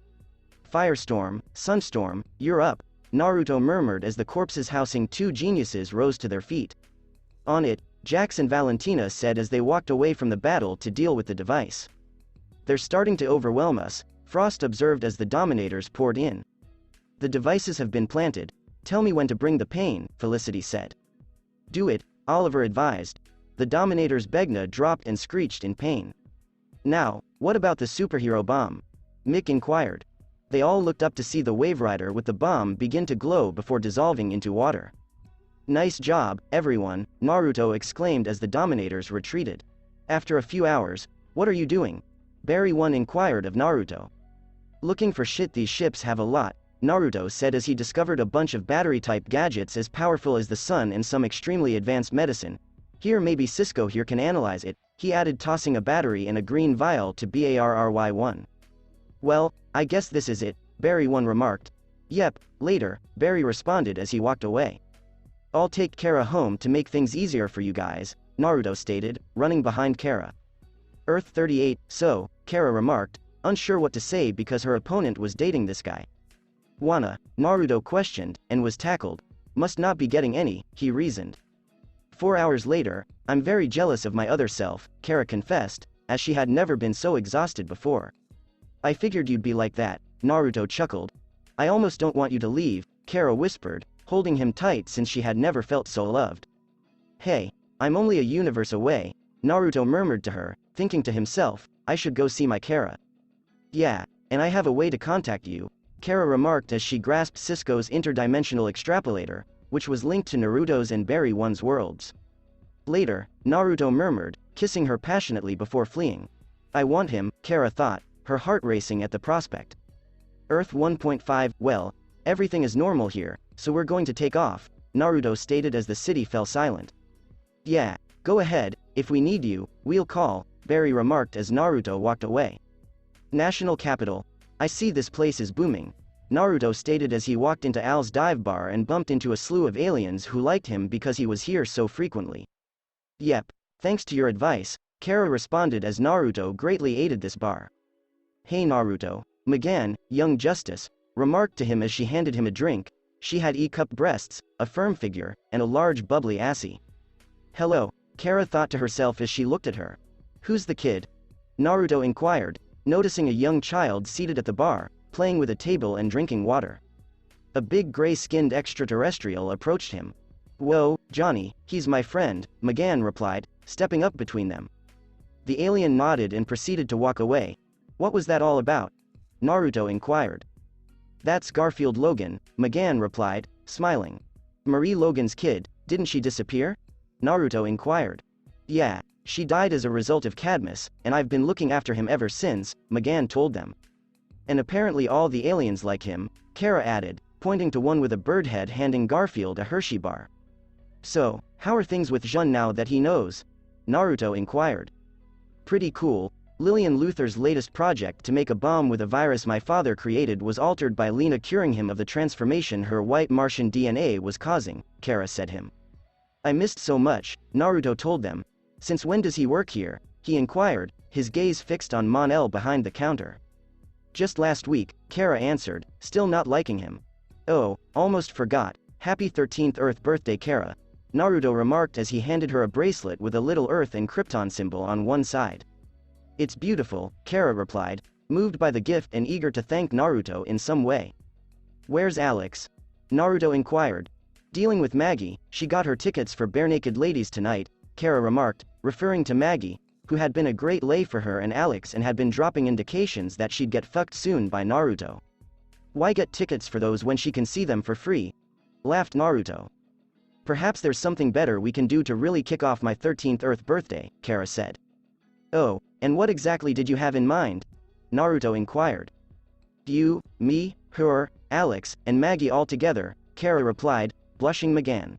[SPEAKER 2] Firestorm, Sunstorm, you're up, Naruto murmured as the corpses housing two geniuses rose to their feet. On it, Jax and Valentina said as they walked away from the battle to deal with the device. They're starting to overwhelm us, Frost observed as the Dominators poured in. The devices have been planted, tell me when to bring the pain, Felicity said. Do it, Oliver advised. The Dominator's Begna dropped and screeched in pain. Now, what about the superhero bomb? Mick inquired. They all looked up to see the Wave Rider with the bomb begin to glow before dissolving into water. Nice job, everyone, Naruto exclaimed as the Dominators retreated. After a few hours, what are you doing? Barry-1 inquired of Naruto. Looking for shit, these ships have a lot, Naruto said as he discovered a bunch of battery-type gadgets as powerful as the sun and some extremely advanced medicine. Here maybe Cisco here can analyze it, he added tossing a battery in a green vial to Barry-1. Well, I guess this is it, Barry-1 remarked. Yep, later, Barry responded as he walked away. I'll take Kara home to make things easier for you guys, Naruto stated, running behind Kara. Earth 38, so, Kara remarked, unsure what to say because her opponent was dating this guy. Wanna, Naruto questioned, and was tackled. Must not be getting any, he reasoned. 4 hours later, I'm very jealous of my other self, Kara confessed, as she had never been so exhausted before. I figured you'd be like that, Naruto chuckled. I almost don't want you to leave, Kara whispered, holding him tight since she had never felt so loved. Hey, I'm only a universe away, Naruto murmured to her, thinking to himself, I should go see my Kara. Yeah, and I have a way to contact you, Kara remarked as she grasped Cisco's interdimensional extrapolator, which was linked to Naruto's and Barry-1's worlds. Later, Naruto murmured, kissing her passionately before fleeing. I want him, Kara thought, her heart racing at the prospect. Earth 1.5, well, everything is normal here, so we're going to take off, Naruto stated as the city fell silent. Yeah, go ahead, if we need you, we'll call, Barry remarked as Naruto walked away. National capital. I see this place is booming, Naruto stated as he walked into Al's dive bar and bumped into a slew of aliens who liked him because he was here so frequently. Yep, thanks to your advice, Kara responded as Naruto greatly aided this bar. Hey Naruto, Magan, young justice, remarked to him as she handed him a drink. She had E-cup breasts, a firm figure, and a large bubbly assy. Hello, Kara thought to herself as she looked at her. Who's the kid? Naruto inquired, noticing a young child seated at the bar, playing with a table and drinking water. A big gray-skinned extraterrestrial approached him. Whoa, Johnny, he's my friend, Magan replied, stepping up between them. The alien nodded and proceeded to walk away. What was that all about? Naruto inquired. That's Garfield Logan, Magan replied, smiling. Marie Logan's kid, didn't she disappear? Naruto inquired. Yeah, she died as a result of Cadmus, and I've been looking after him ever since, Magan told them. And apparently all the aliens like him, Kara added, pointing to one with a bird head handing Garfield a Hershey bar. So, how are things with Jun now that he knows? Naruto inquired. Pretty cool. Lillian Luther's latest project to make a bomb with a virus my father created was altered by Lena curing him of the transformation her white Martian DNA was causing, Kara said him. I missed so much, Naruto told them. Since when does he work here? He inquired, his gaze fixed on Mon-El behind the counter. Just last week, Kara answered, still not liking him. Oh, almost forgot. Happy 13th Earth birthday Kara, Naruto remarked as he handed her a bracelet with a little Earth and Krypton symbol on one side. It's beautiful, Kara replied, moved by the gift and eager to thank Naruto in some way. Where's Alex? Naruto inquired. Dealing with Maggie, she got her tickets for Bare Naked Ladies tonight, Kara remarked, referring to Maggie, who had been a great lay for her and Alex and had been dropping indications that she'd get fucked soon by Naruto. Why get tickets for those when she can see them for free? Laughed Naruto. Perhaps there's something better we can do to really kick off my 13th Earth birthday, Kara said. Oh, and what exactly did you have in mind? Naruto inquired. You, me, her, Alex, and Maggie all together, Kara replied, blushing Magan.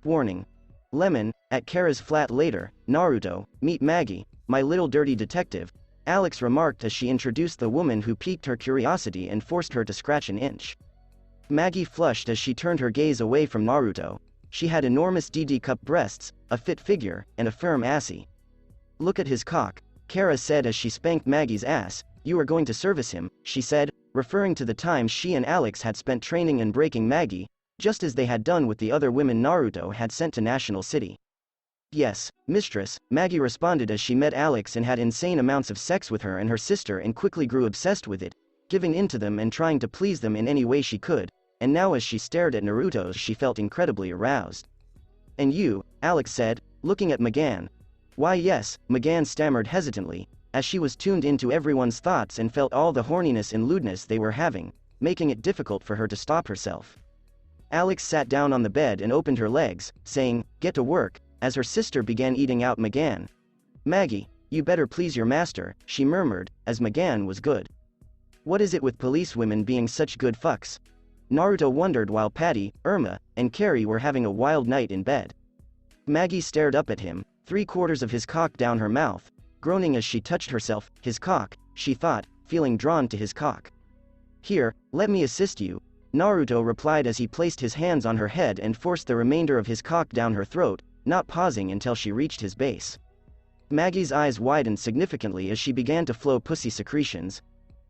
[SPEAKER 2] Warning. Lemon, at Kara's flat later, Naruto, meet Maggie, my little dirty detective, Alex remarked as she introduced the woman who piqued her curiosity and forced her to scratch an inch. Maggie flushed as she turned her gaze away from Naruto. She had enormous DD-cup breasts, a fit figure, and a firm assy. Look at his cock, Kara said as she spanked Maggie's ass. You are going to service him, she said, referring to the time she and Alex had spent training and breaking Maggie, just as they had done with the other women Naruto had sent to National City. Yes, mistress, Maggie responded as she met Alex and had insane amounts of sex with her and her sister and quickly grew obsessed with it, giving in to them and trying to please them in any way she could, and now as she stared at Naruto she felt incredibly aroused. And you, Alex said, looking at Magan. Why yes, Magan stammered hesitantly, as she was tuned into everyone's thoughts and felt all the horniness and lewdness they were having, making it difficult for her to stop herself. Alex sat down on the bed and opened her legs, saying, get to work, as her sister began eating out Magan. Maggie, you better please your master, she murmured, as Magan was good. What is it with police women being such good fucks? Naruto wondered while Patty, Irma, and Carrie were having a wild night in bed. Maggie stared up at him, 3/4 of his cock down her mouth, groaning as she touched herself, his cock, she thought, feeling drawn to his cock. Here, let me assist you, Naruto replied as he placed his hands on her head and forced the remainder of his cock down her throat, not pausing until she reached his base. Maggie's eyes widened significantly as she began to flow pussy secretions.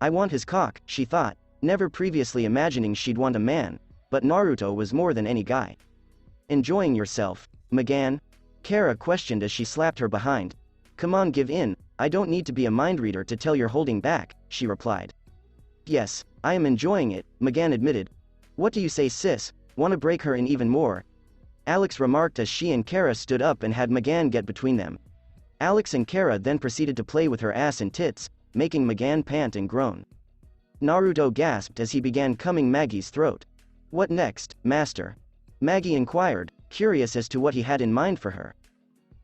[SPEAKER 2] I want his cock, she thought, never previously imagining she'd want a man, but Naruto was more than any guy. Enjoying yourself, Magan? Kara questioned as she slapped her behind. Come on, give in, I don't need to be a mind reader to tell you're holding back, she replied. Yes, I am enjoying it, Magan admitted. What do you say, sis, wanna break her in even more? Alex remarked as she and Kara stood up and had Magan get between them. Alex and Kara then proceeded to play with her ass and tits, making Magan pant and groan. Naruto gasped as he began cumming Maggie's throat. What next, master? Maggie inquired, curious as to what he had in mind for her.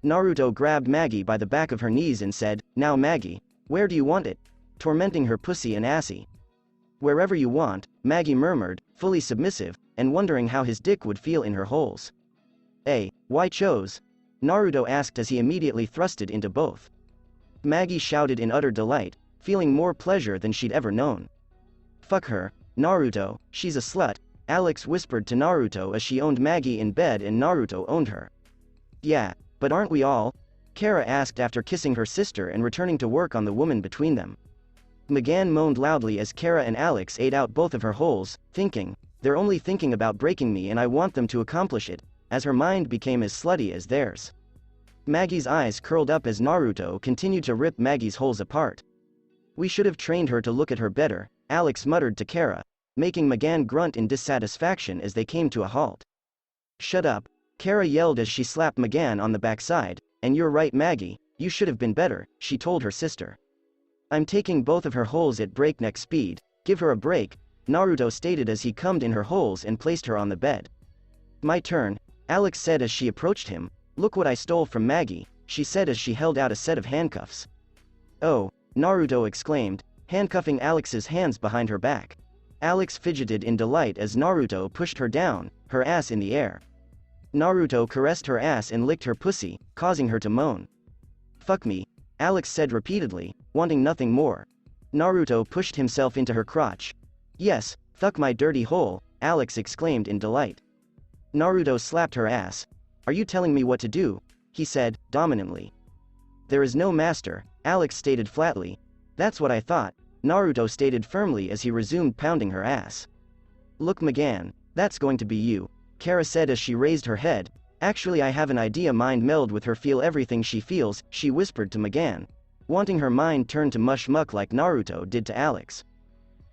[SPEAKER 2] Naruto grabbed Maggie by the back of her knees and said, "Now Maggie, where do you want it?" tormenting her pussy and assy. "Wherever you want," Maggie murmured, fully submissive, and wondering how his dick would feel in her holes. Why chose?" Naruto asked as he immediately thrusted into both. Maggie shouted in utter delight, feeling more pleasure than she'd ever known. "Fuck her, Naruto, she's a slut," Alex whispered to Naruto as she owned Maggie in bed and Naruto owned her. "Yeah, but aren't we all?" Kara asked after kissing her sister and returning to work on the woman between them. Magan moaned loudly as Kara and Alex ate out both of her holes, thinking, "They're only thinking about breaking me and I want them to accomplish it," as her mind became as slutty as theirs. Maggie's eyes curled up as Naruto continued to rip Maggie's holes apart. "We should have trained her to look at her better," Alex muttered to Kara, making Magan grunt in dissatisfaction as they came to a halt. "Shut up," Kara yelled as she slapped Magan on the backside, "and you're right Maggie, you should have been better," she told her sister. "I'm taking both of her holes at breakneck speed, give her a break," Naruto stated as he cummed in her holes and placed her on the bed. "My turn," Alex said as she approached him. "Look what I stole from Maggie," she said as she held out a set of handcuffs. "Oh," Naruto exclaimed, handcuffing Alex's hands behind her back. Alex fidgeted in delight as Naruto pushed her down, her ass in the air. Naruto caressed her ass and licked her pussy, causing her to moan. "Fuck me," Alex said repeatedly, wanting nothing more. Naruto pushed himself into her crotch. "Yes, fuck my dirty hole," Alex exclaimed in delight. Naruto slapped her ass. "Are you telling me what to do?" he said, dominantly. "There is no master," Alex stated flatly. "That's what I thought," Naruto stated firmly as he resumed pounding her ass. "Look Magan, that's going to be you," Kara said as she raised her head. "Actually I have an idea." Mind meld with her, feel everything she feels, she whispered to Magan, wanting her mind turned to mush muck like Naruto did to Alex.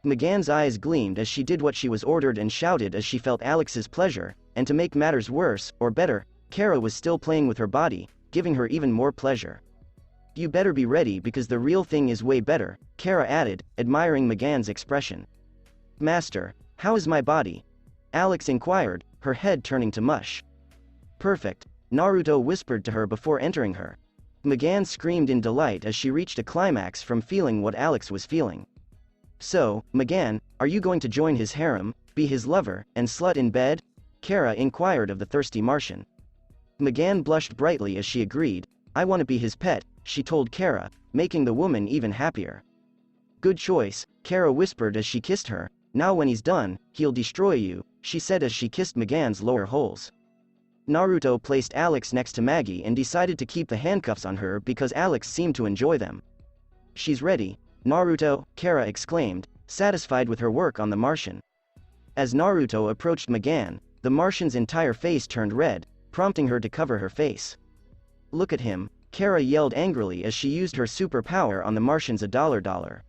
[SPEAKER 2] Magan's eyes gleamed as she did what she was ordered and shouted as she felt Alex's pleasure, and to make matters worse, or better, Kara was still playing with her body, giving her even more pleasure. "You better be ready because the real thing is way better," Kara added, admiring Magan's expression. "Master, how is my body?" Alex inquired, her head turning to mush. "Perfect," Naruto whispered to her before entering her. Magan screamed in delight as she reached a climax from feeling what Alex was feeling. "So, Magan, are you going to join his harem, be his lover, and slut in bed?" Kara inquired of the thirsty Martian. Magan blushed brightly as she agreed. "I want to be his pet," she told Kara, making the woman even happier. "Good choice," Kara whispered as she kissed her. "Now when he's done, he'll destroy you," she said as she kissed Magan's lower holes. Naruto placed Alex next to Maggie and decided to keep the handcuffs on her because Alex seemed to enjoy them. "She's ready, Naruto," Kara exclaimed, satisfied with her work on the Martian. As Naruto approached Magan, the Martian's entire face turned red, prompting her to cover her face. "Look at him," Kara yelled angrily as she used her superpower on the Martian's $1.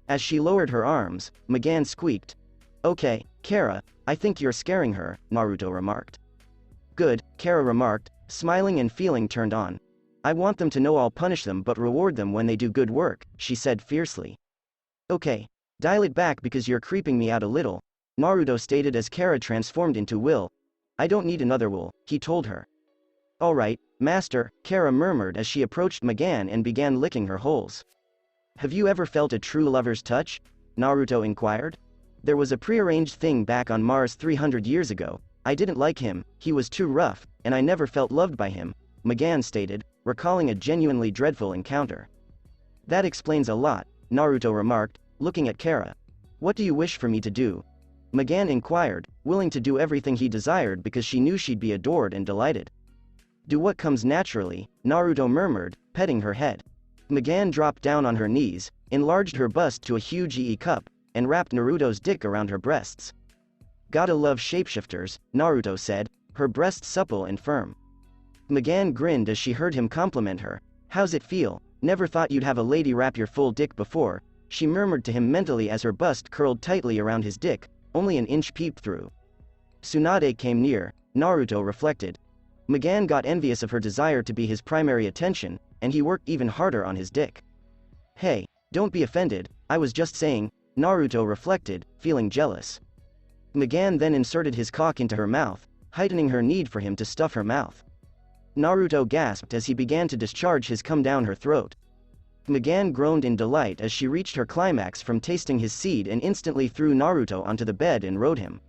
[SPEAKER 2] As she lowered her arms, Magan squeaked. "Okay, Kara, I think you're scaring her," Naruto remarked. "Good," Kara remarked, smiling and feeling turned on. "I want them to know I'll punish them but reward them when they do good work," she said fiercely. "Okay, dial it back because you're creeping me out a little," Naruto stated as Kara transformed into Will. "I don't need another Will," he told her. "Alright, master," Kara murmured as she approached Magan and began licking her holes. "Have you ever felt a true lover's touch?" Naruto inquired. "There was a prearranged thing back on Mars 300 years ago. I didn't like him, he was too rough, and I never felt loved by him," Magan stated, recalling a genuinely dreadful encounter. "That explains a lot," Naruto remarked, looking at Kara. "What do you wish for me to do?" Magan inquired, willing to do everything he desired because she knew she'd be adored and delighted. "Do what comes naturally," Naruto murmured, petting her head. Magan dropped down on her knees, enlarged her bust to a huge EE cup, and wrapped Naruto's dick around her breasts. "Gotta love shapeshifters," Naruto said, her breasts supple and firm. Magan grinned as she heard him compliment her. "How's it feel? Never thought you'd have a lady wrap your full dick before," she murmured to him mentally as her bust curled tightly around his dick, only an inch peeped through. Tsunade came near, Naruto reflected. Magan got envious of her desire to be his primary attention, and he worked even harder on his dick. "Hey, don't be offended, I was just saying," Naruto reflected, feeling jealous. Magan then inserted his cock into her mouth, heightening her need for him to stuff her mouth. Naruto gasped as he began to discharge his cum down her throat. Magan groaned in delight as she reached her climax from tasting his seed and instantly threw Naruto onto the bed and rode him.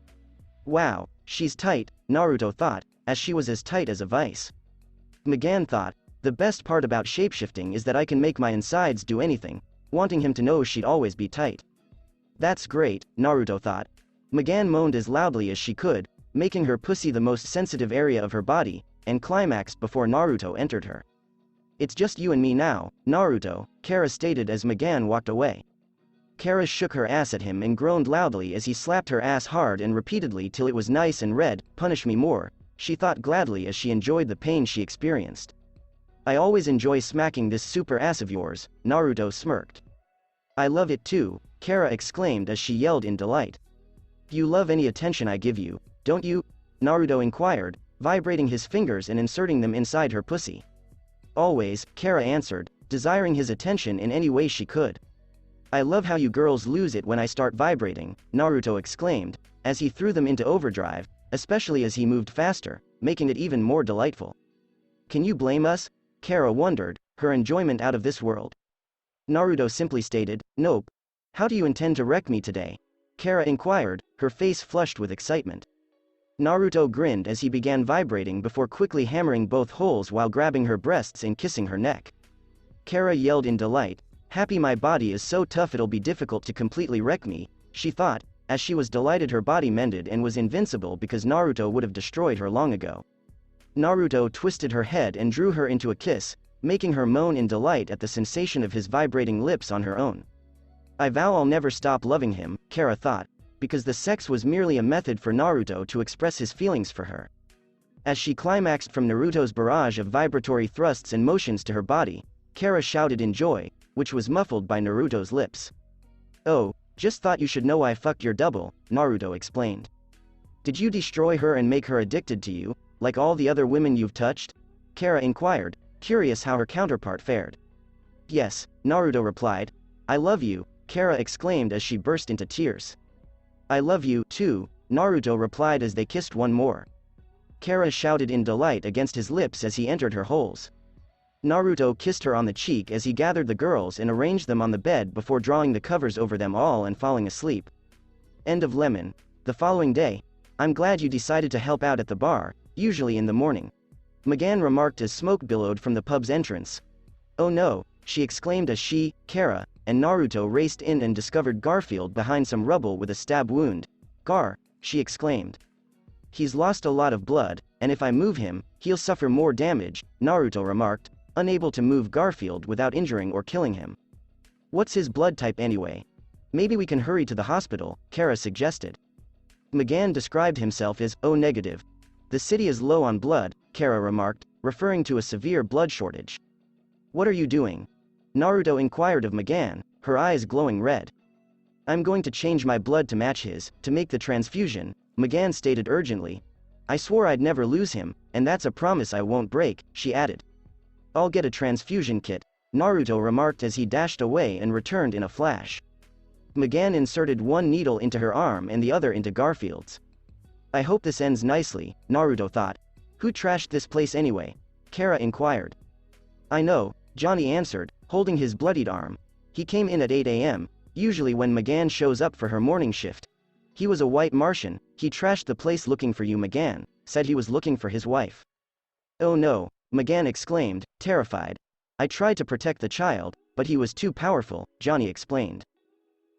[SPEAKER 2] Wow, she's tight, Naruto thought, as she was as tight as a vice. Magan thought, the best part about shapeshifting is that I can make my insides do anything, wanting him to know she'd always be tight. That's great, Naruto thought. Magan moaned as loudly as she could, making her pussy the most sensitive area of her body, and climaxed before Naruto entered her. It's just you and me now, Naruto, Kara stated as Magan walked away. Kara shook her ass at him and groaned loudly as he slapped her ass hard and repeatedly till it was nice and red. Punish me more, she thought gladly as she enjoyed the pain she experienced. I always enjoy smacking this super ass of yours, Naruto smirked. I love it too, Kara exclaimed as she yelled in delight. You love any attention I give you, don't you? Naruto inquired, vibrating his fingers and inserting them inside her pussy. Always, Kara answered, desiring his attention in any way she could. I love how you girls lose it when I start vibrating, Naruto exclaimed, as he threw them into overdrive, especially as he moved faster, making it even more delightful. Can you blame us? Kara wondered, her enjoyment out of this world. Naruto simply stated, nope. How do you intend to wreck me today? Kara inquired, her face flushed with excitement. Naruto grinned as he began vibrating before quickly hammering both holes while grabbing her breasts and kissing her neck. Kara yelled in delight, happy my body is so tough it'll be difficult to completely wreck me, she thought, as she was delighted her body mended and was invincible because Naruto would have destroyed her long ago. Naruto twisted her head and drew her into a kiss, making her moan in delight at the sensation of his vibrating lips on her own. I vow I'll never stop loving him, Kara thought, because the sex was merely a method for Naruto to express his feelings for her. As she climaxed from Naruto's barrage of vibratory thrusts and motions to her body, Kara shouted in joy, which was muffled by Naruto's lips. Oh, just thought you should know I fucked your double, Naruto explained. Did you destroy her and make her addicted to you, like all the other women you've touched? Kara inquired, curious how her counterpart fared. Yes, Naruto replied. I love you, Kara exclaimed as she burst into tears. I love you, too, Naruto replied as they kissed one more. Kara shouted in delight against his lips as he entered her holes. Naruto kissed her on the cheek as he gathered the girls and arranged them on the bed before drawing the covers over them all and falling asleep. End of lemon. The following day, I'm glad you decided to help out at the bar, usually in the morning. Magan remarked as smoke billowed from the pub's entrance. Oh no, she exclaimed as she, Kara, and Naruto raced in and discovered Garfield behind some rubble with a stab wound. Gar, she exclaimed. He's lost a lot of blood, and if I move him, he'll suffer more damage, Naruto remarked, unable to move Garfield without injuring or killing him. What's his blood type anyway? Maybe we can hurry to the hospital, Kara suggested. Magan described himself as O negative. The city is low on blood, Kara remarked, referring to a severe blood shortage. What are you doing? Naruto inquired of Magan, her eyes glowing red. I'm going to change my blood to match his, to make the transfusion, Magan stated urgently. I swore I'd never lose him, and that's a promise I won't break, she added. I'll get a transfusion kit, Naruto remarked as he dashed away and returned in a flash. Magan inserted one needle into her arm and the other into Garfield's. I hope this ends nicely, Naruto thought. Who trashed this place anyway? Kara inquired. I know, Johnny answered, holding his bloodied arm. He came in at 8 a.m., usually when Magan shows up for her morning shift. He was a white Martian, he trashed the place looking for you. Magan said he was looking for his wife. Oh no, Magan exclaimed, terrified. I tried to protect the child, but he was too powerful, Johnny explained.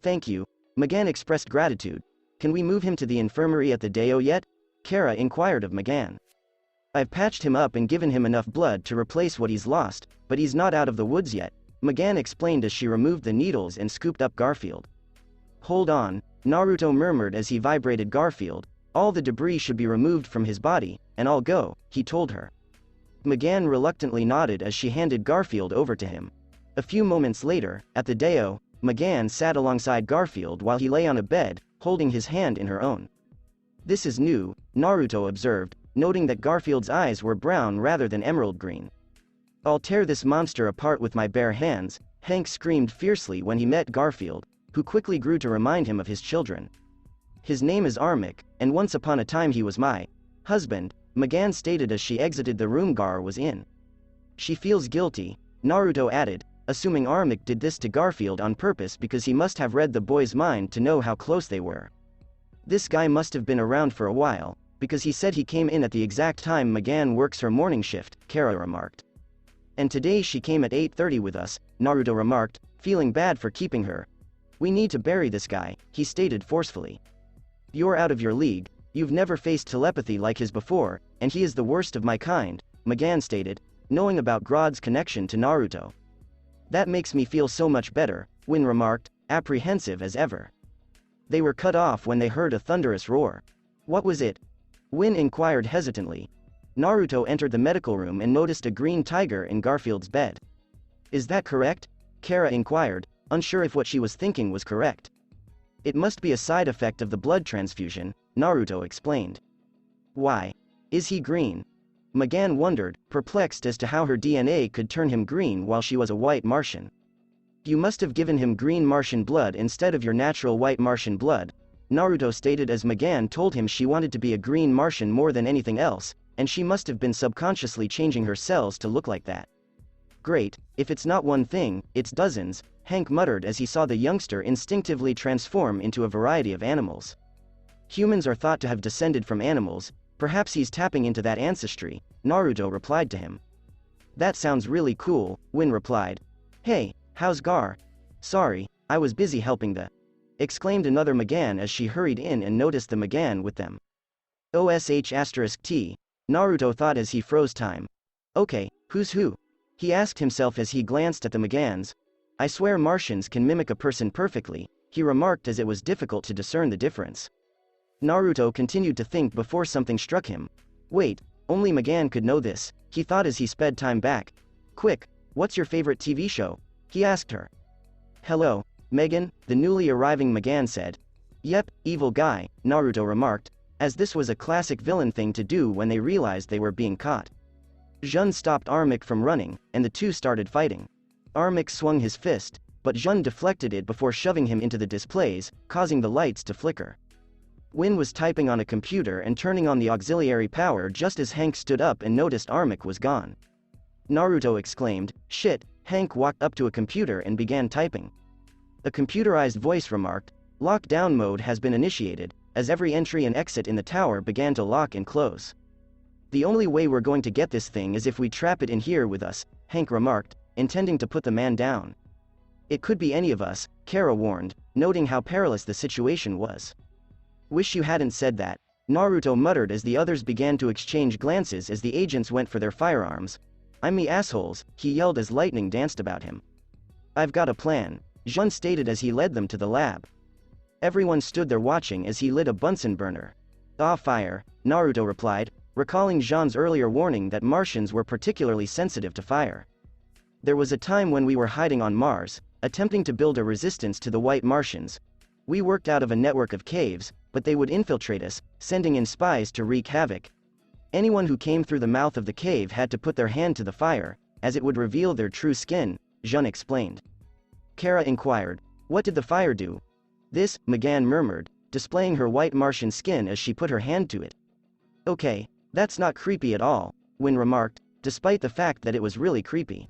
[SPEAKER 2] Thank you. Magan expressed gratitude. Can we move him to the infirmary at the Deo yet? Kara inquired of Magan. I've patched him up and given him enough blood to replace what he's lost, but he's not out of the woods yet, Magan explained as she removed the needles and scooped up Garfield. Hold on, Naruto murmured as he vibrated Garfield. All the debris should be removed from his body, and I'll go, he told her. Magan reluctantly nodded as she handed Garfield over to him. A few moments later, at the Deo, Magan sat alongside Garfield while he lay on a bed, holding his hand in her own. This is new, Naruto observed, noting that Garfield's eyes were brown rather than emerald green. I'll tear this monster apart with my bare hands, Hank screamed fiercely when he met Garfield, who quickly grew to remind him of his children. His name is Armik, and once upon a time he was my husband, Magan stated as she exited the room Gar was in. She feels guilty, Naruto added, assuming Armik did this to Garfield on purpose because he must have read the boy's mind to know how close they were. This guy must have been around for a while, because he said he came in at the exact time Magan works her morning shift, Kara remarked. And today she came at 8:30 with us, Naruto remarked, feeling bad for keeping her. We need to bury this guy, he stated forcefully. You're out of your league, you've never faced telepathy like his before, and he is the worst of my kind, Magan stated, knowing about Grodd's connection to Naruto. That makes me feel so much better, Win remarked, apprehensive as ever. They were cut off when they heard a thunderous roar. What was it? Win inquired hesitantly. Naruto entered the medical room and noticed a green tiger in Garfield's bed. Is that correct? Kara inquired, unsure if what she was thinking was correct. It must be a side effect of the blood transfusion, Naruto explained. Why? Is he green? Magan wondered, perplexed as to how her DNA could turn him green while she was a white Martian. You must have given him green Martian blood instead of your natural white Martian blood, Naruto stated as Magan told him she wanted to be a green Martian more than anything else, and she must have been subconsciously changing her cells to look like that. Great, if it's not one thing, it's dozens, Hank muttered as he saw the youngster instinctively transform into a variety of animals. Humans are thought to have descended from animals, perhaps he's tapping into that ancestry, Naruto replied to him. That sounds really cool, Win replied. Hey, how's Gar? Sorry, I was busy helping the... exclaimed another Magan as she hurried in and noticed the Magan with them. OSH*T, Naruto thought as he froze time. Okay, who's who? He asked himself as he glanced at the Magans. I swear Martians can mimic a person perfectly, he remarked as it was difficult to discern the difference. Naruto continued to think before something struck him. Wait, only Magan could know this, he thought as he sped time back. Quick, what's your favorite TV show? He asked her. Hello, Megan, the newly arriving Magan said. Yep, evil guy, Naruto remarked, as this was a classic villain thing to do when they realized they were being caught. Jun stopped Armik from running, and the two started fighting. Armik swung his fist, but Jun deflected it before shoving him into the displays, causing the lights to flicker. Win was typing on a computer and turning on the auxiliary power just as Hank stood up and noticed Armik was gone. Naruto exclaimed, shit, Hank walked up to a computer and began typing. A computerized voice remarked, lockdown mode has been initiated, as every entry and exit in the tower began to lock and close. The only way we're going to get this thing is if we trap it in here with us, Hank remarked, intending to put the man down. It could be any of us, Kara warned, noting how perilous the situation was. Wish you hadn't said that, Naruto muttered as the others began to exchange glances as the agents went for their firearms. I'm the assholes, he yelled as lightning danced about him. I've got a plan, Jun stated as he led them to the lab. Everyone stood there watching as he lit a Bunsen burner. Ah, fire, Naruto replied, recalling Jean's earlier warning that Martians were particularly sensitive to fire. There was a time when we were hiding on Mars, attempting to build a resistance to the white Martians. We worked out of a network of caves, but they would infiltrate us, sending in spies to wreak havoc. Anyone who came through the mouth of the cave had to put their hand to the fire, as it would reveal their true skin, Jun explained. Kara inquired, what did the fire do? This, Magan murmured, displaying her white Martian skin as she put her hand to it. Okay, that's not creepy at all, Win remarked, despite the fact that it was really creepy.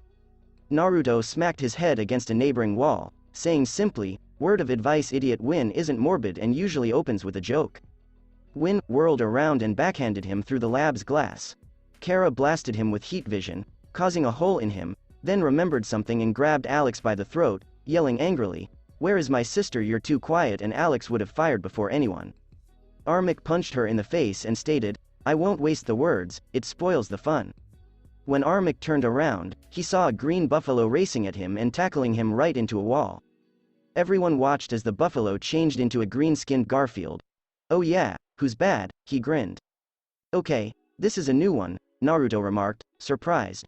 [SPEAKER 2] Naruto smacked his head against a neighboring wall, saying simply, word of advice idiot, Win isn't morbid and usually opens with a joke. Win whirled around and backhanded him through the lab's glass. Kara blasted him with heat vision, causing a hole in him, then remembered something and grabbed Alex by the throat, yelling angrily, where is my sister? You're too quiet, and Alex would have fired before anyone. Armik punched her in the face and stated, I won't waste the words, it spoils the fun. When Armik turned around, he saw a green buffalo racing at him and tackling him right into a wall. Everyone watched as the buffalo changed into a green-skinned Garfield. Oh yeah, who's bad? He grinned. Okay, this is a new one, Naruto remarked, surprised.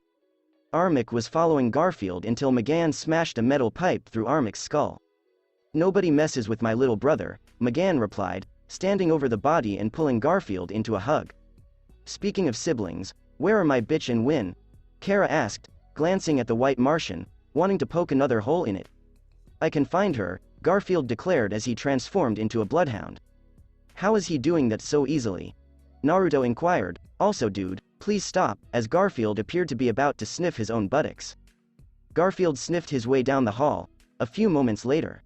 [SPEAKER 2] Armik was following Garfield until Magan smashed a metal pipe through Armik's skull. Nobody messes with my little brother, Magan replied, standing over the body and pulling Garfield into a hug. Speaking of siblings, where are my bitch and Win? Kara asked, glancing at the white Martian, wanting to poke another hole in it. I can find her, Garfield declared as he transformed into a bloodhound. How is he doing that so easily? Naruto inquired. Also dude, please stop, as Garfield appeared to be about to sniff his own buttocks. Garfield sniffed his way down the hall. A few moments later.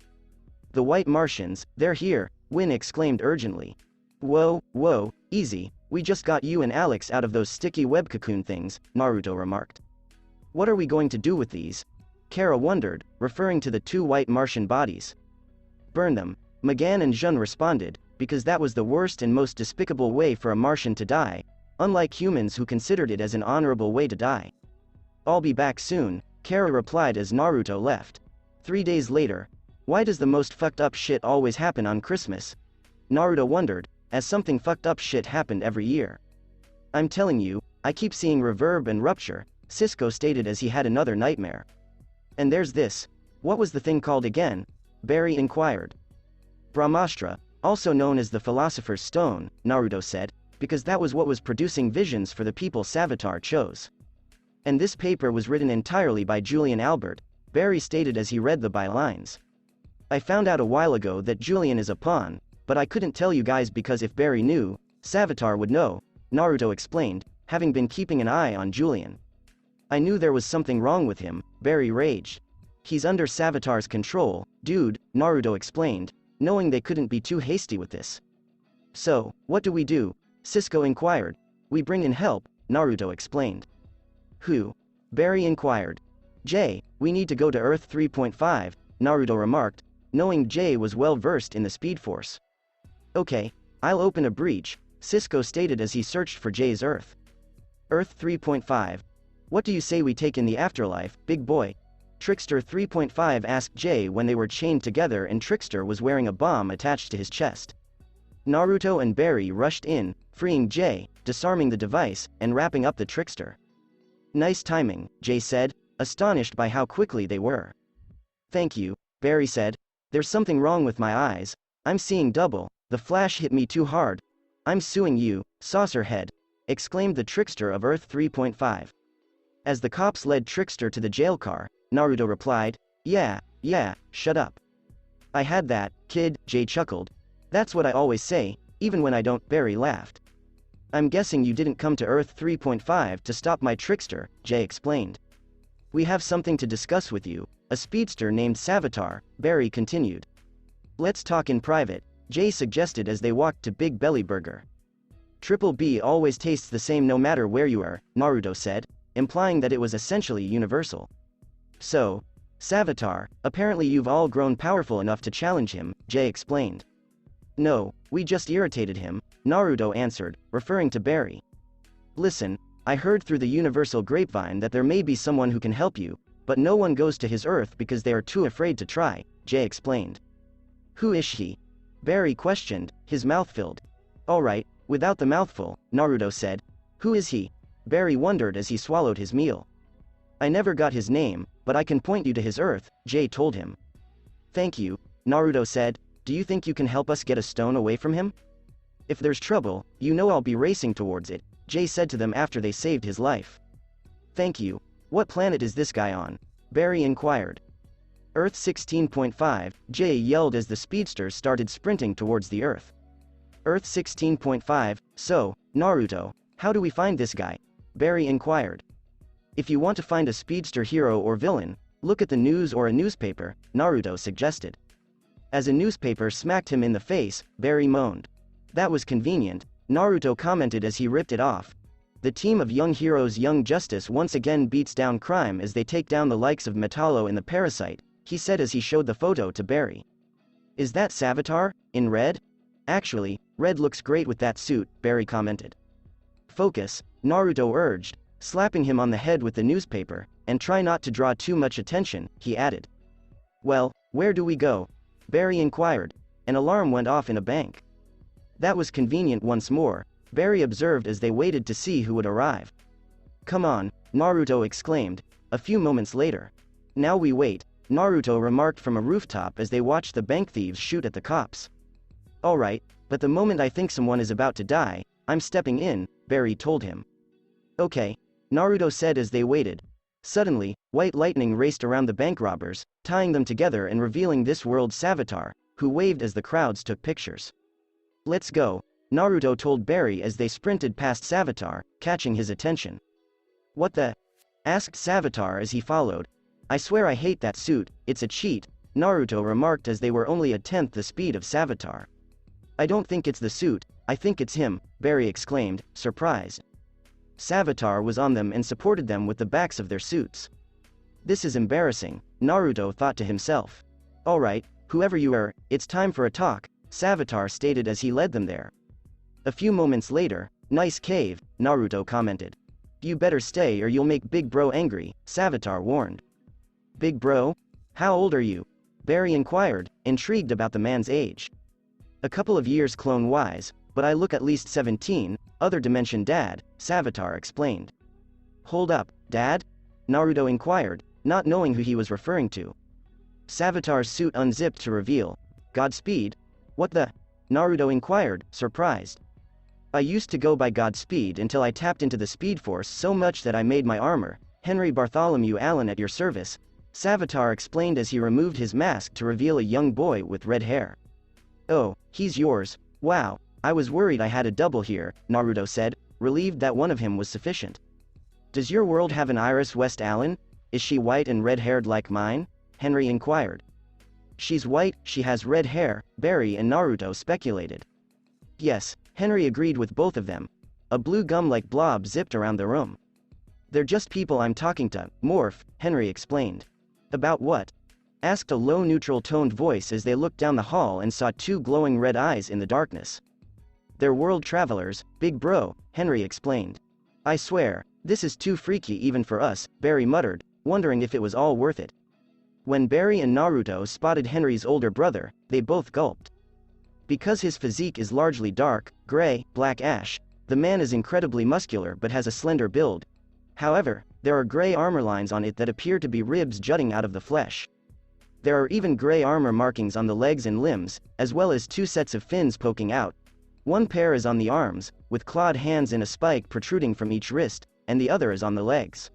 [SPEAKER 2] The white Martians, they're here, Win exclaimed urgently. Whoa, easy, we just got you and Alex out of those sticky web cocoon things, Naruto remarked. What are we going to do with these? Kara wondered, referring to the two white Martian bodies. Burn them, Magan and Jun responded, because that was the worst and most despicable way for a Martian to die, unlike humans who considered it as an honorable way to die. I'll be back soon, Kara replied as Naruto left. 3 days later. Why does the most fucked up shit always happen on Christmas? Naruto wondered, as something fucked up shit happened every year. I'm telling you, I keep seeing reverb and rupture, Cisco stated as he had another nightmare. And there's this. What was the thing called again? Barry inquired. Brahmastra, also known as the Philosopher's Stone, Naruto said, because that was what was producing visions for the people Savitar chose. And this paper was written entirely by Julian Albert, Barry stated as he read the bylines. I found out a while ago that Julian is a pawn, but I couldn't tell you guys because if Barry knew, Savitar would know, Naruto explained, having been keeping an eye on Julian. I knew there was something wrong with him, Barry raged. He's under Savitar's control, dude, Naruto explained, knowing they couldn't be too hasty with this. So, what do? Cisco inquired. We bring in help, Naruto explained. Who? Barry inquired. Jay, we need to go to Earth 3.5, Naruto remarked, knowing Jay was well versed in the Speed Force. Okay, I'll open a breach, Cisco stated as he searched for Jay's Earth. Earth 3.5. What do you say we take in the afterlife, big boy? Trickster 3.5 asked Jay when they were chained together and Trickster was wearing a bomb attached to his chest. Naruto and Barry rushed in, freeing Jay, disarming the device, and wrapping up the Trickster. Nice timing, Jay said, astonished by how quickly they were. Thank you, Barry said. There's something wrong with my eyes. I'm seeing double. The flash hit me too hard. I'm suing you, Saucerhead, exclaimed the Trickster of Earth 3.5. As the cops led Trickster to the jail car, Naruto replied, Yeah, shut up. I had that, kid, Jay chuckled. That's what I always say, even when I don't, Barry laughed. I'm guessing you didn't come to Earth 3.5 to stop my Trickster, Jay explained. We have something to discuss with you, a speedster named Savitar, Barry continued. Let's talk in private, Jay suggested as they walked to Big Belly Burger. Triple B always tastes the same no matter where you are, Naruto said, implying that it was essentially universal. So, Savitar, apparently you've all grown powerful enough to challenge him, Jay explained. No, we just irritated him, Naruto answered, referring to Barry. Listen, I heard through the universal grapevine that there may be someone who can help you, but no one goes to his Earth because they are too afraid to try, Jay explained. Who is he? Barry questioned, his mouth filled. Alright, without the mouthful, Naruto said. Who is he? Barry wondered as he swallowed his meal. I never got his name, but I can point you to his Earth, Jay told him. Thank you, Naruto said. Do you think you can help us get a stone away from him? If there's trouble, you know I'll be racing towards it, Jay said to them after they saved his life. Thank you. What planet is this guy on? Barry inquired. Earth 16.5, Jay yelled as the speedsters started sprinting towards the Earth. Earth 16.5, so, Naruto, how do we find this guy? Barry inquired. If you want to find a speedster hero or villain, look at the news or a newspaper, Naruto suggested. As a newspaper smacked him in the face, Barry moaned. That was convenient, Naruto commented as he ripped it off. The team of young heroes Young Justice once again beats down crime as they take down the likes of Metallo and the Parasite, he said as he showed the photo to Barry. Is that Savitar, in red? Actually, red looks great with that suit, Barry commented. Focus, Naruto urged, slapping him on the head with the newspaper, and try not to draw too much attention, he added. Well, where do we go? Barry inquired. An alarm went off in a bank. That was convenient once more, Barry observed as they waited to see who would arrive. Come on, Naruto exclaimed, a few moments later. Now we wait, Naruto remarked from a rooftop as they watched the bank thieves shoot at the cops. Alright, but the moment I think someone is about to die, I'm stepping in, Barry told him. Okay, Naruto said as they waited. Suddenly, white lightning raced around the bank robbers, tying them together and revealing this world's Savitar, who waved as the crowds took pictures. Let's go, Naruto told Barry as they sprinted past Savitar, catching his attention. "What the?" asked Savitar as he followed. "I swear I hate that suit, it's a cheat," Naruto remarked as they were only a tenth the speed of Savitar. "I don't think it's the suit, I think it's him," Barry exclaimed, surprised. Savitar was on them and supported them with the backs of their suits. "This is embarrassing," Naruto thought to himself. "Alright, whoever you are, it's time for a talk," Savitar stated as he led them there. A few moments later, "Nice cave," Naruto commented. "You better stay or you'll make Big Bro angry," Savitar warned. "Big Bro? How old are you?" Barry inquired, intrigued about the man's age. "A couple of years clone-wise, but I look at least 17, other dimension dad," Savitar explained. "Hold up, dad?" Naruto inquired, not knowing who he was referring to. Savitar's suit unzipped to reveal. "Godspeed? What the?" Naruto inquired, surprised. "I used to go by Godspeed until I tapped into the Speed Force so much that I made my armor. Henry Bartholomew Allen at your service," Savitar explained as he removed his mask to reveal a young boy with red hair. "Oh, he's yours. Wow, I was worried I had a double here," Naruto said, relieved that one of him was sufficient. "Does your world have an Iris West Allen? Is she white and red-haired like mine?" Henry inquired. "She's white, she has red hair," Barry and Naruto speculated. "Yes," Henry agreed with both of them. A blue gum-like blob zipped around the room. "They're just people I'm talking to, Morph," Henry explained. "About what?" asked a low neutral-toned voice as they looked down the hall and saw two glowing red eyes in the darkness. "They're world travelers, Big Bro," Henry explained. "I swear, this is too freaky even for us," Barry muttered, wondering if it was all worth it. When Barry and Naruto spotted Henry's older brother, they both gulped. Because his physique is largely dark, gray, black ash, the man is incredibly muscular but has a slender build. However, there are gray armor lines on it that appear to be ribs jutting out of the flesh. There are even gray armor markings on the legs and limbs, as well as two sets of fins poking out. One pair is on the arms, with clawed hands and a spike protruding from each wrist, and the other is on the legs.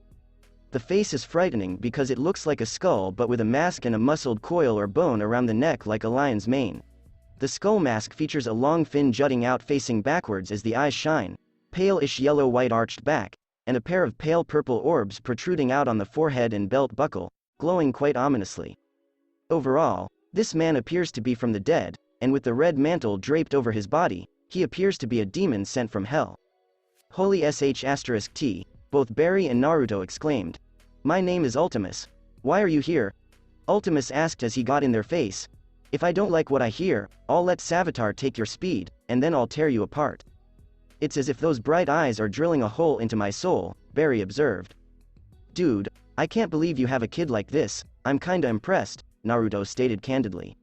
[SPEAKER 2] The face is frightening because it looks like a skull but with a mask and a muscled coil or bone around the neck like a lion's mane. The skull mask features a long fin jutting out facing backwards as the eyes shine, pale-ish yellow-white arched back, and a pair of pale purple orbs protruding out on the forehead and belt buckle, glowing quite ominously. Overall, this man appears to be from the dead, and with the red mantle draped over his body, he appears to be a demon sent from hell. "Holy sh*T, both Barry and Naruto exclaimed. "My name is Ultimus. Why are you here?" Ultimus asked as he got in their face. "If I don't like what I hear, I'll let Savitar take your speed, and then I'll tear you apart." "It's as if those bright eyes are drilling a hole into my soul," Barry observed. "Dude, I can't believe you have a kid like this, I'm kinda impressed," Naruto stated candidly.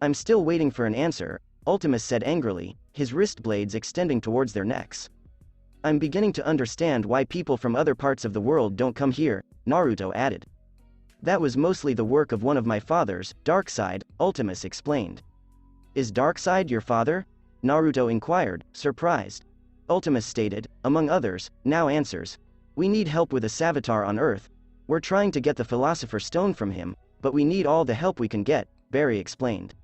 [SPEAKER 2] "I'm still waiting for an answer," Ultimus said angrily, his wrist blades extending towards their necks. "I'm beginning to understand why people from other parts of the world don't come here," Naruto added. "That was mostly the work of one of my fathers, Darkseid," Ultimus explained. "Is Darkseid your father?" Naruto inquired, surprised. Ultimus stated, among others, now answers. "We need help with a Savitar on Earth. We're trying to get the Philosopher's Stone from him, but we need all the help we can get," Barry explained.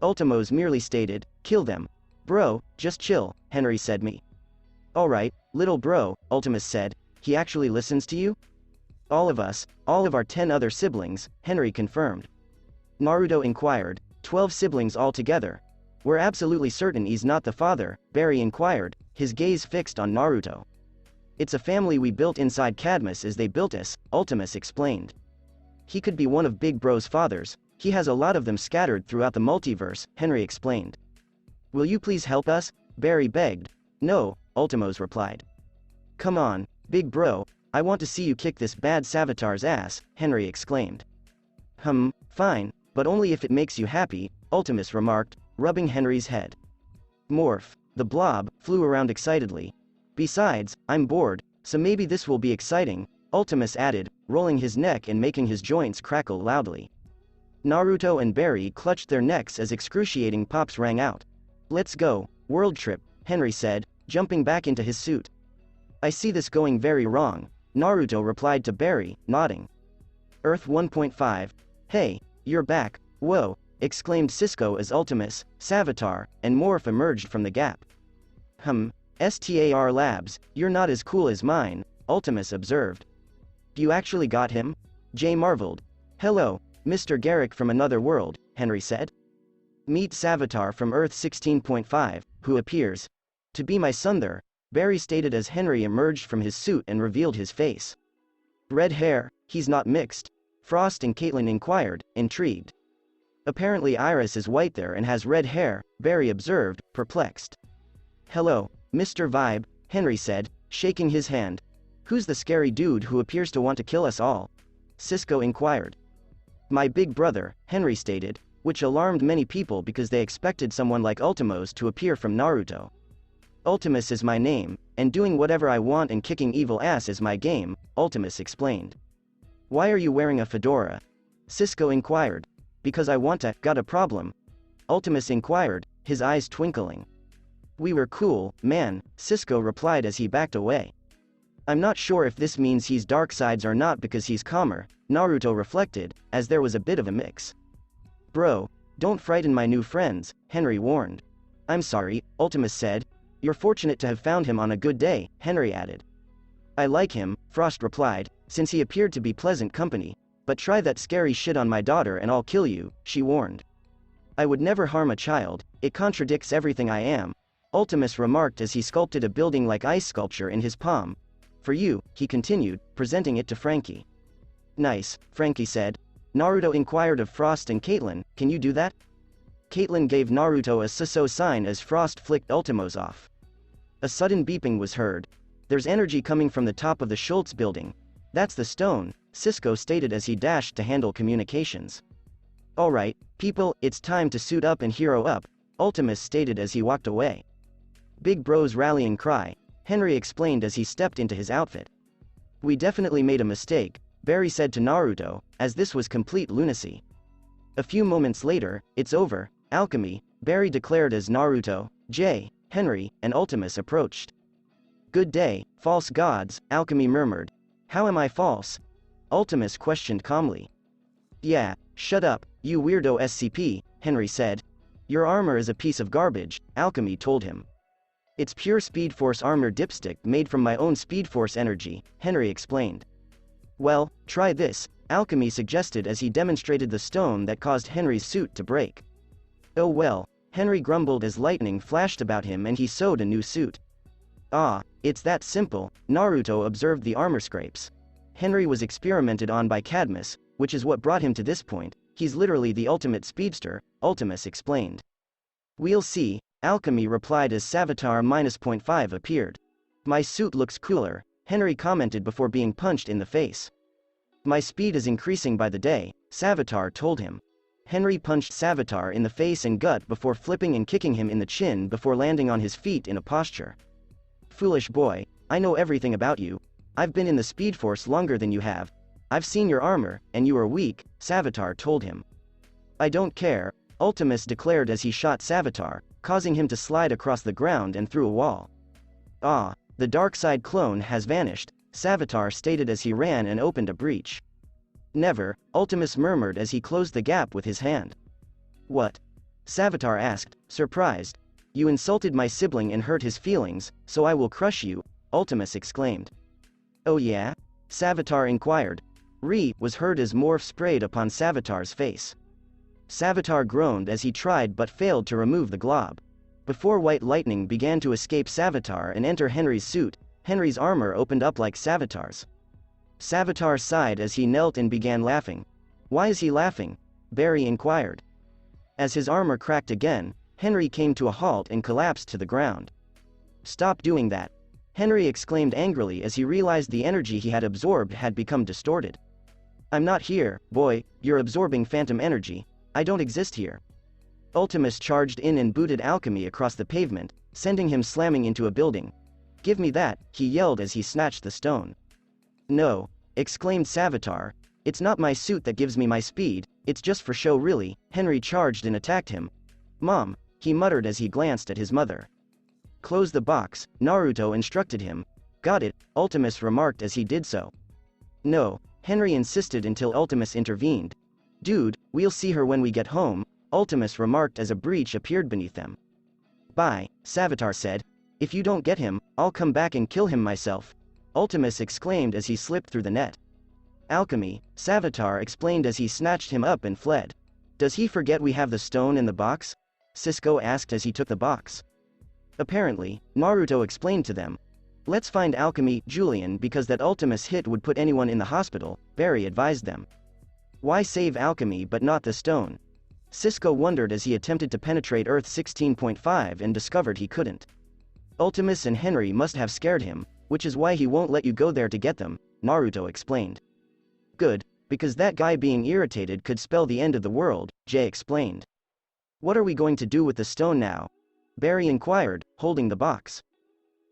[SPEAKER 2] Ultimos merely stated, "Kill them." "Bro, just chill," Henry said me. "Alright, little bro," Ultimus said, "he actually listens to you?" "All of us, all of our 10 other siblings," Henry confirmed. Naruto inquired, 12 siblings altogether. "We're absolutely certain he's not the father," Barry inquired, his gaze fixed on Naruto. "It's a family we built inside Cadmus as they built us," Ultimus explained. "He could be one of Big Bro's fathers, he has a lot of them scattered throughout the multiverse," Henry explained. "Will you please help us?" Barry begged. "No," Ultimos replied. "Come on, Big Bro, I want to see you kick this bad Savitar's ass," Henry exclaimed. Fine, but only if it makes you happy," Ultimus remarked, rubbing Henry's head. "Morph." The blob flew around excitedly. "Besides, I'm bored, so maybe this will be exciting," Ultimus added, rolling his neck and making his joints crackle loudly. Naruto and Barry clutched their necks as excruciating pops rang out. "Let's go, world trip," Henry said, jumping back into his suit. "I see this going very wrong," Naruto replied to Barry, nodding. Earth 1.5. "Hey, you're back, whoa," exclaimed Cisco as Ultimus, Savitar, and Morph emerged from the gap. STAR Labs, you're not as cool as mine, Ultimus observed. You actually got him? Jay marveled. Hello, Mr. Garrick from another world, Henry said. Meet Savitar from Earth 16.5, who appears to be my son there, Barry stated as Henry emerged from his suit and revealed his face. Red hair, he's not mixed? Frost and Caitlin inquired, intrigued. Apparently Iris is white there and has red hair, Barry observed, perplexed. Hello, Mr. Vibe, Henry said, shaking his hand. Who's the scary dude who appears to want to kill us all? Cisco inquired. My big brother, Henry stated, which alarmed many people because they expected someone like Ultimos to appear from Naruto. Ultimus is my name, and doing whatever I want and kicking evil ass is my game, Ultimus explained. Why are you wearing a fedora? Cisco inquired. Because I want to. Got a problem? Ultimus inquired, his eyes twinkling. We were cool, man, Cisco replied as he backed away. I'm not sure if this means he's dark sides or not because he's calmer, Naruto reflected, as there was a bit of a mix. Bro, don't frighten my new friends, Henry warned. I'm sorry, Ultimus said. You're fortunate to have found him on a good day, Henry added. I like him, Frost replied, since he appeared to be pleasant company, but try that scary shit on my daughter and I'll kill you, she warned. I would never harm a child, it contradicts everything I am, Ultimus remarked as he sculpted a building-like ice sculpture in his palm. For you, he continued, presenting it to Frankie. Nice, Frankie said. Naruto inquired of Frost and Caitlin, can you do that? Caitlin gave Naruto a so sign as Frost flicked Ultimos off. A sudden beeping was heard. There's energy coming from the top of the Schultz building. That's the stone, Cisco stated as he dashed to handle communications. Alright, people, it's time to suit up and hero up, Ultimus stated as he walked away. Big bro's rallying cry, Henry explained as he stepped into his outfit. We definitely made a mistake, Barry said to Naruto, as this was complete lunacy. A few moments later, it's over, alchemy, Barry declared as Naruto, Jay, Henry, and Ultimus approached. Good day, false gods, alchemy murmured. How am I false? Ultimus questioned calmly. Yeah, shut up, you weirdo SCP, Henry said. Your armor is a piece of garbage, alchemy told him. It's pure Speed Force armor dipstick made from my own Speed Force energy, Henry explained. Well, try this, alchemy suggested as he demonstrated the stone that caused Henry's suit to break. Oh well, Henry grumbled as lightning flashed about him and he sewed a new suit. Ah, it's that simple, Naruto observed the armor scrapes. Henry was experimented on by Cadmus, which is what brought him to this point, he's literally the ultimate speedster, Ultimus explained. We'll see, alchemy replied as Savitar -.5 appeared. My suit looks cooler, Henry commented before being punched in the face. My speed is increasing by the day, Savitar told him. Henry punched Savitar in the face and gut before flipping and kicking him in the chin before landing on his feet in a posture. Foolish boy, I know everything about you. I've been in the Speed Force longer than you have. I've seen your armor, and you are weak, Savitar told him. I don't care, Ultimus declared as he shot Savitar, causing him to slide across the ground and through a wall. Ah, the dark side clone has vanished, Savitar stated as he ran and opened a breach. Never, Ultimus murmured as he closed the gap with his hand. What? Savitar asked, surprised. You insulted my sibling and hurt his feelings, so I will crush you, Ultimus exclaimed. Oh yeah? Savitar inquired. Was heard as morph sprayed upon Savitar's face. Savitar groaned as he tried but failed to remove the glob. Before white lightning began to escape Savitar and enter Henry's suit, Henry's armor opened up like Savitar's. Savitar sighed as he knelt and began laughing. Why is he laughing? Barry inquired. As his armor cracked again, Henry came to a halt and collapsed to the ground. Stop doing that, Henry exclaimed angrily as he realized the energy he had absorbed had become distorted. I'm not here, boy, you're absorbing phantom energy, I don't exist here. Ultimus charged in and booted alchemy across the pavement, sending him slamming into a building. Give me that, he yelled as he snatched the stone. No, exclaimed Savitar, it's not my suit that gives me my speed, it's just for show really, Henry charged and attacked him. Mom, he muttered as he glanced at his mother. Close the box, Naruto instructed him. Got it, Ultimus remarked as he did so. No, Henry insisted until Ultimus intervened. Dude, we'll see her when we get home, Ultimus remarked as a breach appeared beneath them. Bye, Savitar said. If you don't get him, I'll come back and kill him myself, Ultimus exclaimed as he slipped through the net. Alchemy, Savitar explained as he snatched him up and fled. Does he forget we have the stone in the box? Cisco asked as he took the box. Apparently, Naruto explained to them. Let's find Alchemy, Julian, because that Ultimus hit would put anyone in the hospital, Barry advised them. Why save Alchemy but not the stone? Cisco wondered as he attempted to penetrate Earth 16.5 and discovered he couldn't. Ultimus and Henry must have scared him, which is why he won't let you go there to get them, Naruto explained. Good, because that guy being irritated could spell the end of the world, Jay explained. What are we going to do with the stone now? Barry inquired, holding the box.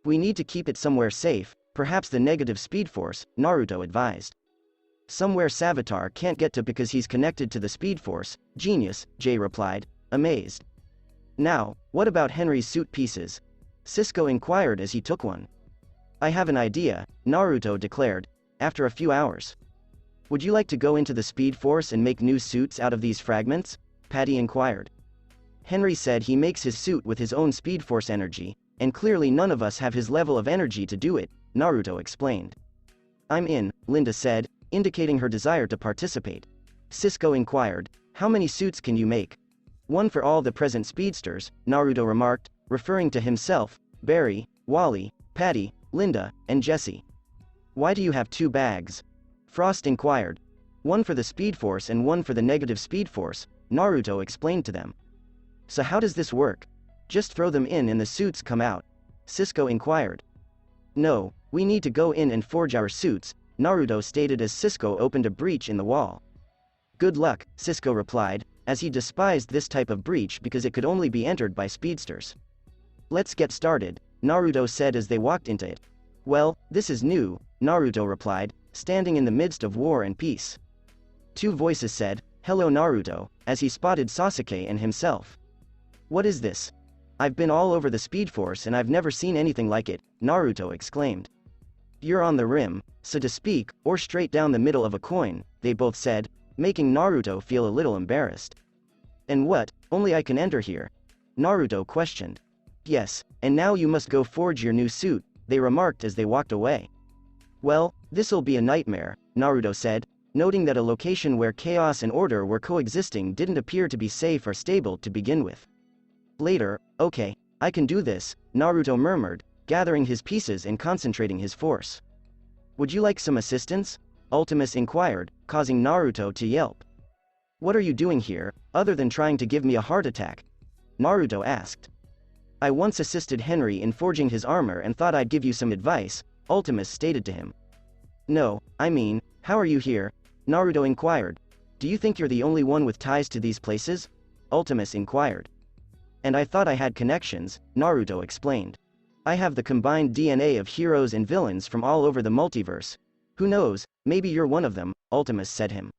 [SPEAKER 2] We need to keep it somewhere safe, perhaps the negative speed force, Naruto advised. Somewhere Savitar can't get to because he's connected to the speed force, genius, Jay replied, amazed. Now, what about Henry's suit pieces? Cisco inquired as he took one. I have an idea, Naruto declared, after a few hours. Would you like to go into the speed force and make new suits out of these fragments? Patty inquired. Henry said he makes his suit with his own speed force energy, and clearly none of us have his level of energy to do it, Naruto explained. I'm in, Linda said, indicating her desire to participate. Cisco inquired, how many suits can you make? One for all the present speedsters, Naruto remarked, referring to himself, Barry, Wally, Patty, Linda, and Jesse. Why do you have 2 bags? Frost inquired. One for the speed force and one for the negative speed force, Naruto explained to them. So how does this work? Just throw them in and the suits come out? Cisco inquired. No, we need to go in and forge our suits, Naruto stated as Cisco opened a breach in the wall. Good luck, Cisco replied, as he despised this type of breach because it could only be entered by speedsters. Let's get started, Naruto said as they walked into it. Well, this is new, Naruto replied, standing in the midst of war and peace. 2 voices said, hello Naruto, as he spotted Sasuke and himself. What is this? I've been all over the Speed Force and I've never seen anything like it, Naruto exclaimed. You're on the rim, so to speak, or straight down the middle of a coin, they both said, making Naruto feel a little embarrassed. And what, only I can enter here? Naruto questioned. Yes, and now you must go forge your new suit, they remarked as they walked away. Well, this'll be a nightmare, Naruto said, noting that a location where chaos and order were coexisting didn't appear to be safe or stable to begin with. Later, okay, I can do this, Naruto murmured, gathering his pieces and concentrating his force. Would you like some assistance? Ultimus inquired, causing Naruto to yelp. What are you doing here, other than trying to give me a heart attack? Naruto asked. I once assisted Henry in forging his armor and thought I'd give you some advice, Ultimus stated to him. No, I mean, how are you here? Naruto inquired. Do you think you're the only one with ties to these places? Ultimus inquired. And I thought I had connections, Naruto explained. I have the combined DNA of heroes and villains from all over the multiverse. Who knows, maybe you're one of them, Ultimus said him.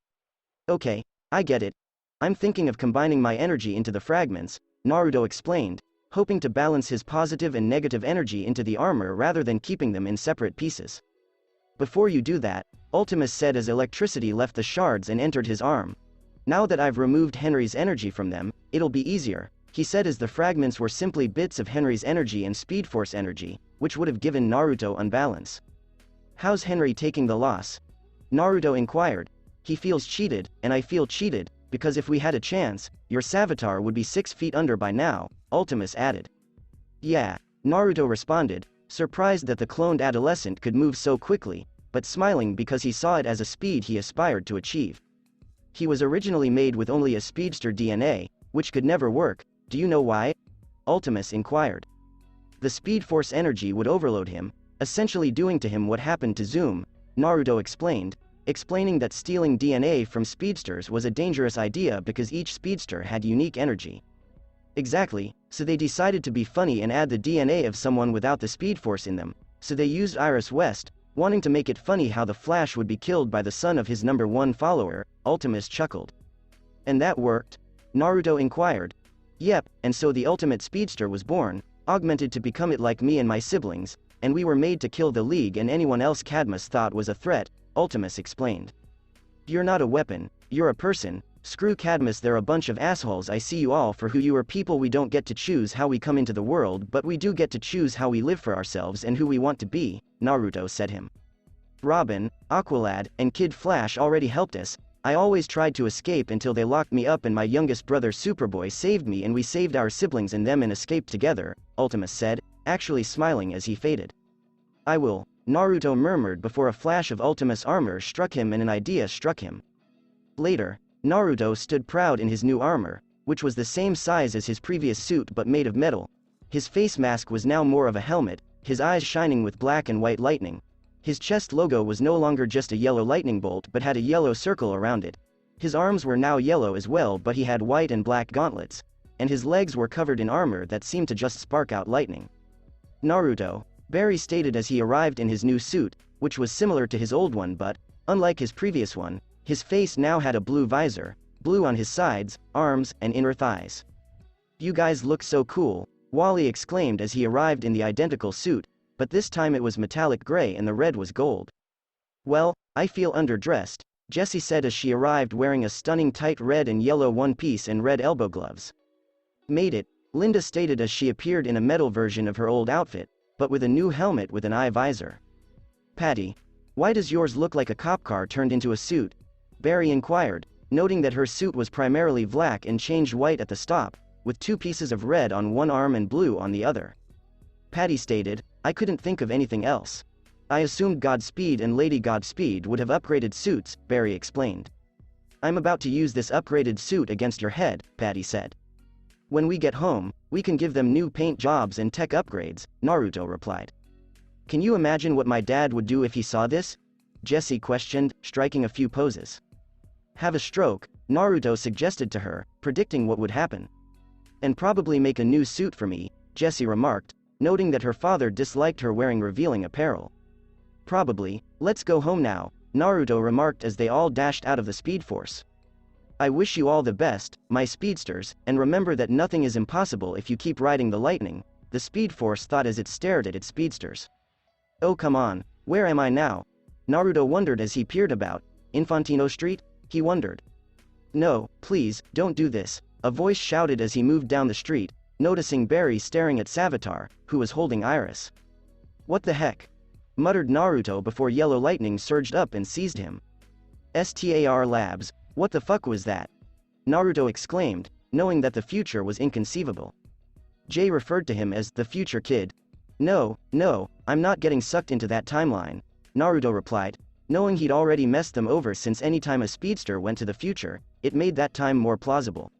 [SPEAKER 2] Okay, I get it. I'm thinking of combining my energy into the fragments, Naruto explained, hoping to balance his positive and negative energy into the armor rather than keeping them in separate pieces. Before you do that, Ultimus said as electricity left the shards and entered his arm. Now that I've removed Henry's energy from them, it'll be easier, he said as the fragments were simply bits of Henry's energy and Speed Force energy, which would have given Naruto unbalance. How's Henry taking the loss? Naruto inquired. He feels cheated, and I feel cheated, because if we had a chance, your Savitar would be 6 feet under by now, Ultimus added. Yeah, Naruto responded, surprised that the cloned adolescent could move so quickly, but smiling because he saw it as a speed he aspired to achieve. He was originally made with only a speedster DNA, which could never work. Do you know why? Ultimus inquired. The Speed Force energy would overload him, essentially doing to him what happened to Zoom, Naruto explained, explaining that stealing DNA from speedsters was a dangerous idea because each speedster had unique energy. Exactly, so they decided to be funny and add the DNA of someone without the Speed Force in them, so they used Iris West, wanting to make it funny how the Flash would be killed by the son of his #1 follower, Ultimus chuckled. And that worked? Naruto inquired. Yep, and so the ultimate speedster was born, augmented to become it like me and my siblings, and we were made to kill the League and anyone else Cadmus thought was a threat, Ultimus explained. You're not a weapon, you're a person, Screw Cadmus, they're a bunch of assholes. I see you all for who you are, people. We don't get to choose how we come into the world, but we do get to choose how we live for ourselves and who we want to be, Naruto said him. Robin, Aqualad, and Kid Flash already helped us. I always tried to escape until they locked me up and my youngest brother Superboy saved me and we saved our siblings and them and escaped together, Ultimus said, actually smiling as he faded. I will, Naruto murmured before a flash of Ultimus armor struck him and an idea struck him. Later, Naruto stood proud in his new armor, which was the same size as his previous suit but made of metal. His face mask was now more of a helmet, his eyes shining with black and white lightning. His chest logo was no longer just a yellow lightning bolt but had a yellow circle around it. His arms were now yellow as well, but he had white and black gauntlets, and his legs were covered in armor that seemed to just spark out lightning. Naruto, Barry stated as he arrived in his new suit, which was similar to his old one but, unlike his previous one, his face now had a blue visor, blue on his sides, arms, and inner thighs. You guys look so cool, Wally exclaimed as he arrived in the identical suit, but this time it was metallic gray and the red was gold. Well, I feel underdressed, Jessie said as she arrived wearing a stunning tight red and yellow one-piece and red elbow gloves. Made it, Linda stated as she appeared in a metal version of her old outfit, but with a new helmet with an eye visor. Patty, why does yours look like a cop car turned into a suit? Barry inquired, noting that her suit was primarily black and changed white at the stop, with 2 pieces of red on one arm and blue on the other. Patty stated, I couldn't think of anything else. I assumed Godspeed and Lady Godspeed would have upgraded suits, Barry explained. I'm about to use this upgraded suit against your head, Patty said. When we get home, we can give them new paint jobs and tech upgrades, Naruto replied. Can you imagine what my dad would do if he saw this? Jessie questioned, striking a few poses. Have a stroke, Naruto suggested to her, predicting what would happen. And probably make a new suit for me, Jessie remarked, noting that her father disliked her wearing revealing apparel. Probably, let's go home now, Naruto remarked as they all dashed out of the Speed Force. I wish you all the best, my speedsters, and remember that nothing is impossible if you keep riding the lightning, the Speed Force thought as it stared at its speedsters. Oh come on, where am I now? Naruto wondered as he peered about. Infantino Street? He wondered. No, please, don't do this, a voice shouted as he moved down the street, noticing Barry staring at Savitar, who was holding Iris. What the heck? Muttered Naruto before yellow lightning surged up and seized him. STAR Labs, what the fuck was that? Naruto exclaimed, knowing that the future was inconceivable. Jay referred to him as the future kid. No, I'm not getting sucked into that timeline, Naruto replied, knowing he'd already messed them over since any time a speedster went to the future, it made that time more plausible.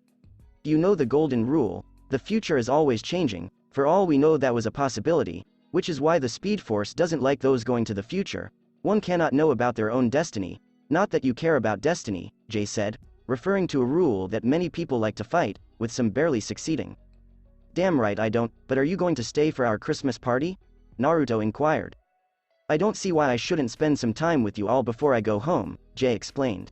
[SPEAKER 2] You know the golden rule, the future is always changing, for all we know that was a possibility, which is why the Speed Force doesn't like those going to the future. One cannot know about their own destiny, not that you care about destiny, Jay said, referring to a rule that many people like to fight, with some barely succeeding. Damn right I don't, but are you going to stay for our Christmas party? Naruto inquired. I don't see why I shouldn't spend some time with you all before I go home, Jay explained.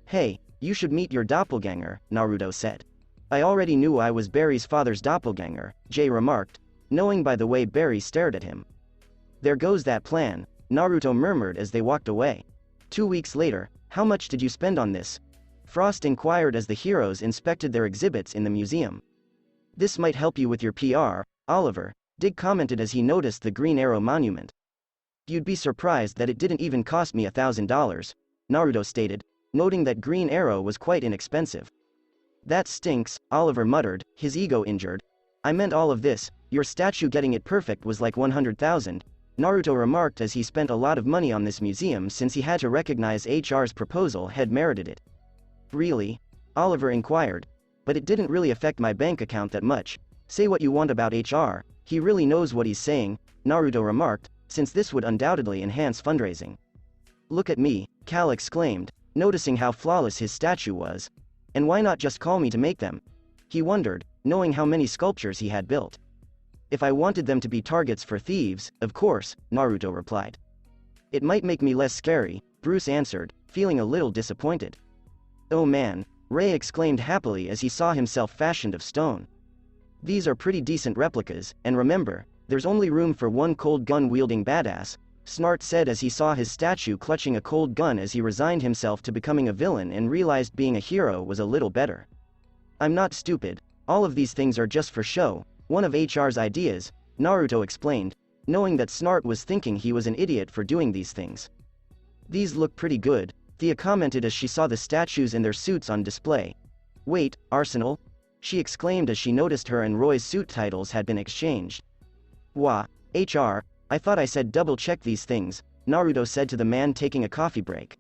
[SPEAKER 2] Hey, you should meet your doppelganger, Naruto said. I already knew I was Barry's father's doppelganger, Jay remarked, knowing by the way Barry stared at him. There goes that plan, Naruto murmured as they walked away. 2 weeks later, how much did you spend on this? Frost inquired as the heroes inspected their exhibits in the museum. This might help you with your PR, Oliver, Dig commented as he noticed the Green Arrow monument. You'd be surprised that it didn't even cost me $1,000, Naruto stated, noting that Green Arrow was quite inexpensive. That stinks, Oliver muttered, his ego injured. I meant all of this, your statue getting it perfect was like 100,000, Naruto remarked as he spent a lot of money on this museum since he had to recognize HR's proposal had merited it. Really? Oliver inquired. But it didn't really affect my bank account that much. Say what you want about HR, he really knows what he's saying, Naruto remarked, since this would undoubtedly enhance fundraising. Look at me, Cal exclaimed, noticing how flawless his statue was. And why not just call me to make them? He wondered, knowing how many sculptures he had built. If I wanted them to be targets for thieves, of course, Naruto replied. It might make me less scary, Bruce answered, feeling a little disappointed. Oh man, Ray exclaimed happily as he saw himself fashioned of stone. These are pretty decent replicas, and remember, there's only room for one cold gun-wielding badass, Snart said as he saw his statue clutching a cold gun as he resigned himself to becoming a villain and realized being a hero was a little better. I'm not stupid, all of these things are just for show, one of HR's ideas, Naruto explained, knowing that Snart was thinking he was an idiot for doing these things. These look pretty good, Thea commented as she saw the statues in their suits on display. Wait, Arsenal? She exclaimed as she noticed her and Roy's suit titles had been exchanged. Wah, HR, I thought I said double check these things, Naruto said to the man taking a coffee break.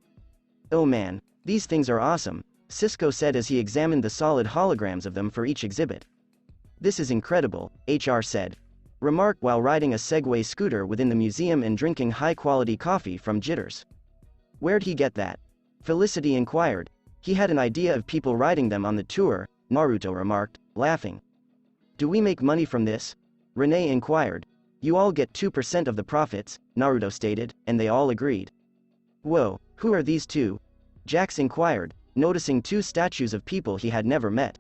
[SPEAKER 2] Oh man, these things are awesome, Cisco said as he examined the solid holograms of them for each exhibit. This is incredible, HR said. Remarked while riding a Segway scooter within the museum and drinking high-quality coffee from Jitters. Where'd he get that? Felicity inquired. He had an idea of people riding them on the tour, Naruto remarked, laughing. Do we make money from this? Renee inquired. You all get 2% of the profits, Naruto stated, and they all agreed. Whoa, who are these two? Jax inquired, noticing two statues of people he had never met.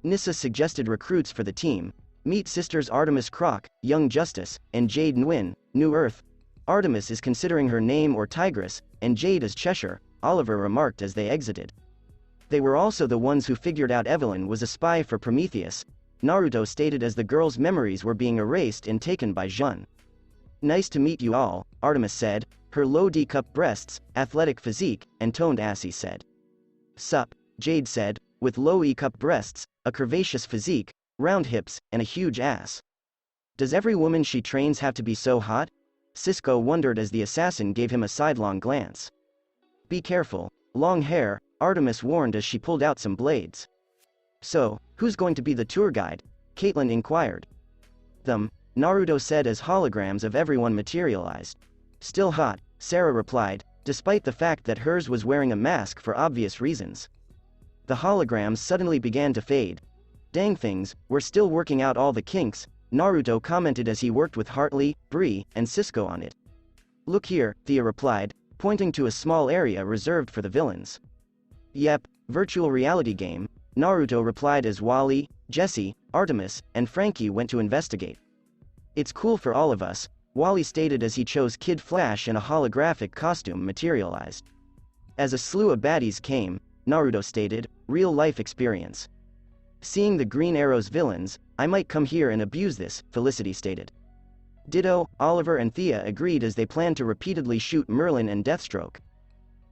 [SPEAKER 2] Nissa suggested recruits for the team. Meet sisters Artemis Croc, Young Justice, and Jade Nguyen, New Earth. Artemis is considering her name or Tigress, and Jade is Cheshire, Oliver remarked as they exited. They were also the ones who figured out Evelyn was a spy for Prometheus, Naruto stated as the girl's memories were being erased and taken by Jun. Nice to meet you all, Artemis said, her low D-cup breasts, athletic physique, and toned ass he said. Sup, Jade said, with low E-cup breasts, a curvaceous physique, round hips, and a huge ass. Does every woman she trains have to be so hot? Cisco wondered as the assassin gave him a sidelong glance. Be careful, long hair, Artemis warned as she pulled out some blades. So, who's going to be the tour guide? Caitlin inquired. Them, Naruto said as holograms of everyone materialized. Still hot, Sarah replied, despite the fact that hers was wearing a mask for obvious reasons. The holograms suddenly began to fade. Dang things, we're still working out all the kinks, Naruto commented as he worked with Hartley, Bree, and Cisco on it. Look here, Thea replied, pointing to a small area reserved for the villains. Yep, virtual reality game, Naruto replied as Wally, Jesse, Artemis, and Frankie went to investigate. It's cool for all of us, Wally stated as he chose Kid Flash and a holographic costume materialized. As a slew of baddies came, Naruto stated, real-life experience. Seeing the Green Arrow's villains, I might come here and abuse this, Felicity stated. Ditto, Oliver and Thea agreed as they planned to repeatedly shoot Merlin and Deathstroke.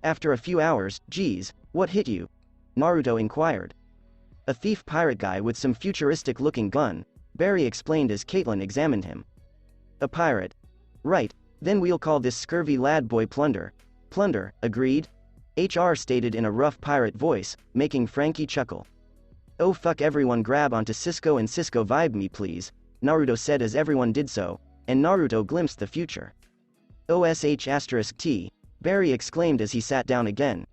[SPEAKER 2] After a few hours, geez, what hit you? Naruto inquired. A thief pirate guy with some futuristic-looking gun, Barry explained as Caitlin examined him. A pirate. Right, then we'll call this scurvy lad boy Plunder. Plunder, agreed? HR stated in a rough pirate voice, making Frankie chuckle. Oh fuck everyone grab onto Cisco and Cisco vibe me please, Naruto said as everyone did so, and Naruto glimpsed the future. OSH*T, Barry exclaimed as he sat down again.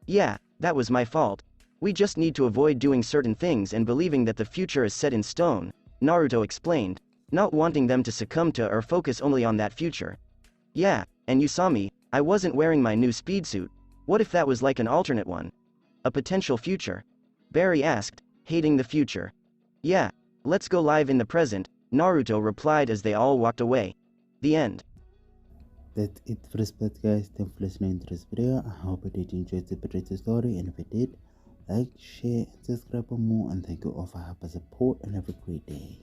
[SPEAKER 2] Yeah, that was my fault. We just need to avoid doing certain things and believing that the future is set in stone, Naruto explained, not wanting them to succumb to or focus only on that future. Yeah, and you saw me, I wasn't wearing my new speed suit. What if that was like an alternate one? A potential future? Barry asked, hating the future. Yeah, let's go live in the present, Naruto replied as they all walked away. The end.
[SPEAKER 1] That's it for this part, guys. Thanks for listening to this video. I hope you did enjoy the pretty story, and if you did, like, share, and subscribe for more, and thank you all for helping support, and have a great day.